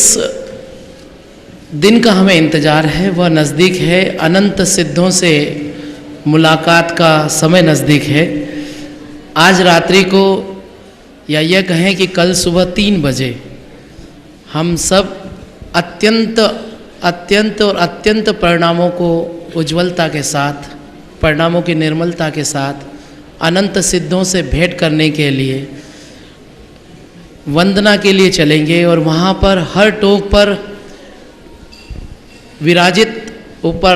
दिन का हमें इंतज़ार है वह नज़दीक है। अनंत सिद्धों से मुलाकात का समय नज़दीक है। आज रात्रि को या यह कहें कि कल सुबह 3 बजे हम सब अत्यंत और अत्यंत परिणामों को उज्ज्वलता के साथ, परिणामों की निर्मलता के साथ अनंत सिद्धों से भेंट करने के लिए, वंदना के लिए चलेंगे। और वहाँ पर हर टोक पर विराजित, ऊपर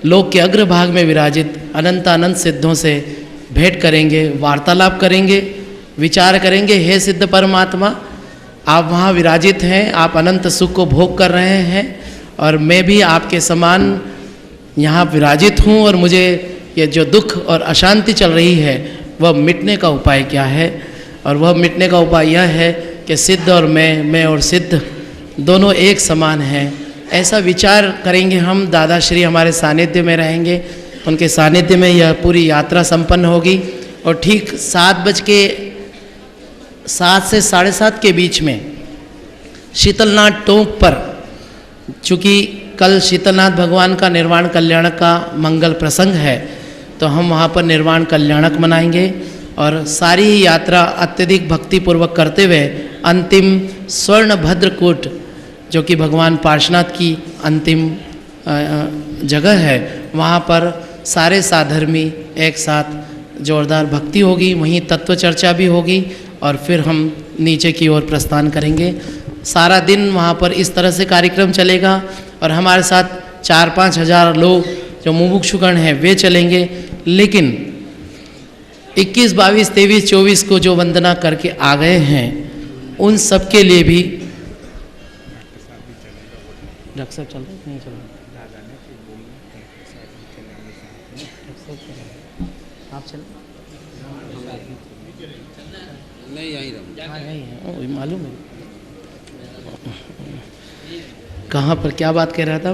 लोक के अग्रभाग में विराजित अनंत सिद्धों से भेंट करेंगे, वार्तालाप करेंगे, विचार करेंगे। हे सिद्ध परमात्मा, आप वहाँ विराजित हैं, आप अनंत सुख को भोग कर रहे हैं और मैं भी आपके समान यहाँ विराजित हूँ और मुझे ये जो दुख और अशांति चल रही है वह मिटने का उपाय क्या है। और वह मिटने का उपाय यह है कि सिद्ध और मैं और सिद्ध दोनों एक समान हैं। ऐसा विचार करेंगे हम। दादाश्री हमारे सानिध्य में रहेंगे, उनके सानिध्य में यह पूरी यात्रा संपन्न होगी। और ठीक 7 से 7:30 के बीच में शीतलनाथ टोंक पर, चूँकि कल शीतलनाथ भगवान का निर्वाण कल्याणक का मंगल प्रसंग है, तो हम वहाँ पर निर्वाण कल्याणक मनाएंगे और सारी यात्रा अत्यधिक भक्तिपूर्वक करते हुए अंतिम स्वर्ण भद्रकूट, जो कि भगवान पार्श्वनाथ की अंतिम जगह है, वहाँ पर सारे साधर्मी एक साथ जोरदार भक्ति होगी, वहीं तत्व चर्चा भी होगी और फिर हम नीचे की ओर प्रस्थान करेंगे। सारा दिन वहाँ पर इस तरह से कार्यक्रम चलेगा और हमारे साथ 4-5 हज़ार लोग जो मुमुक्षुगण हैं वे चलेंगे। लेकिन 21, 22, 23, 24 को जो वंदना करके आ गए हैं उन सब के लिए भी डॉक्टर साहब चल रहे नहीं चल रहे? आप चल नहीं, यहीं रहूँ। हाँ यही है, वही मालूम है। कहाँ पर क्या बात कह रहा था मैं?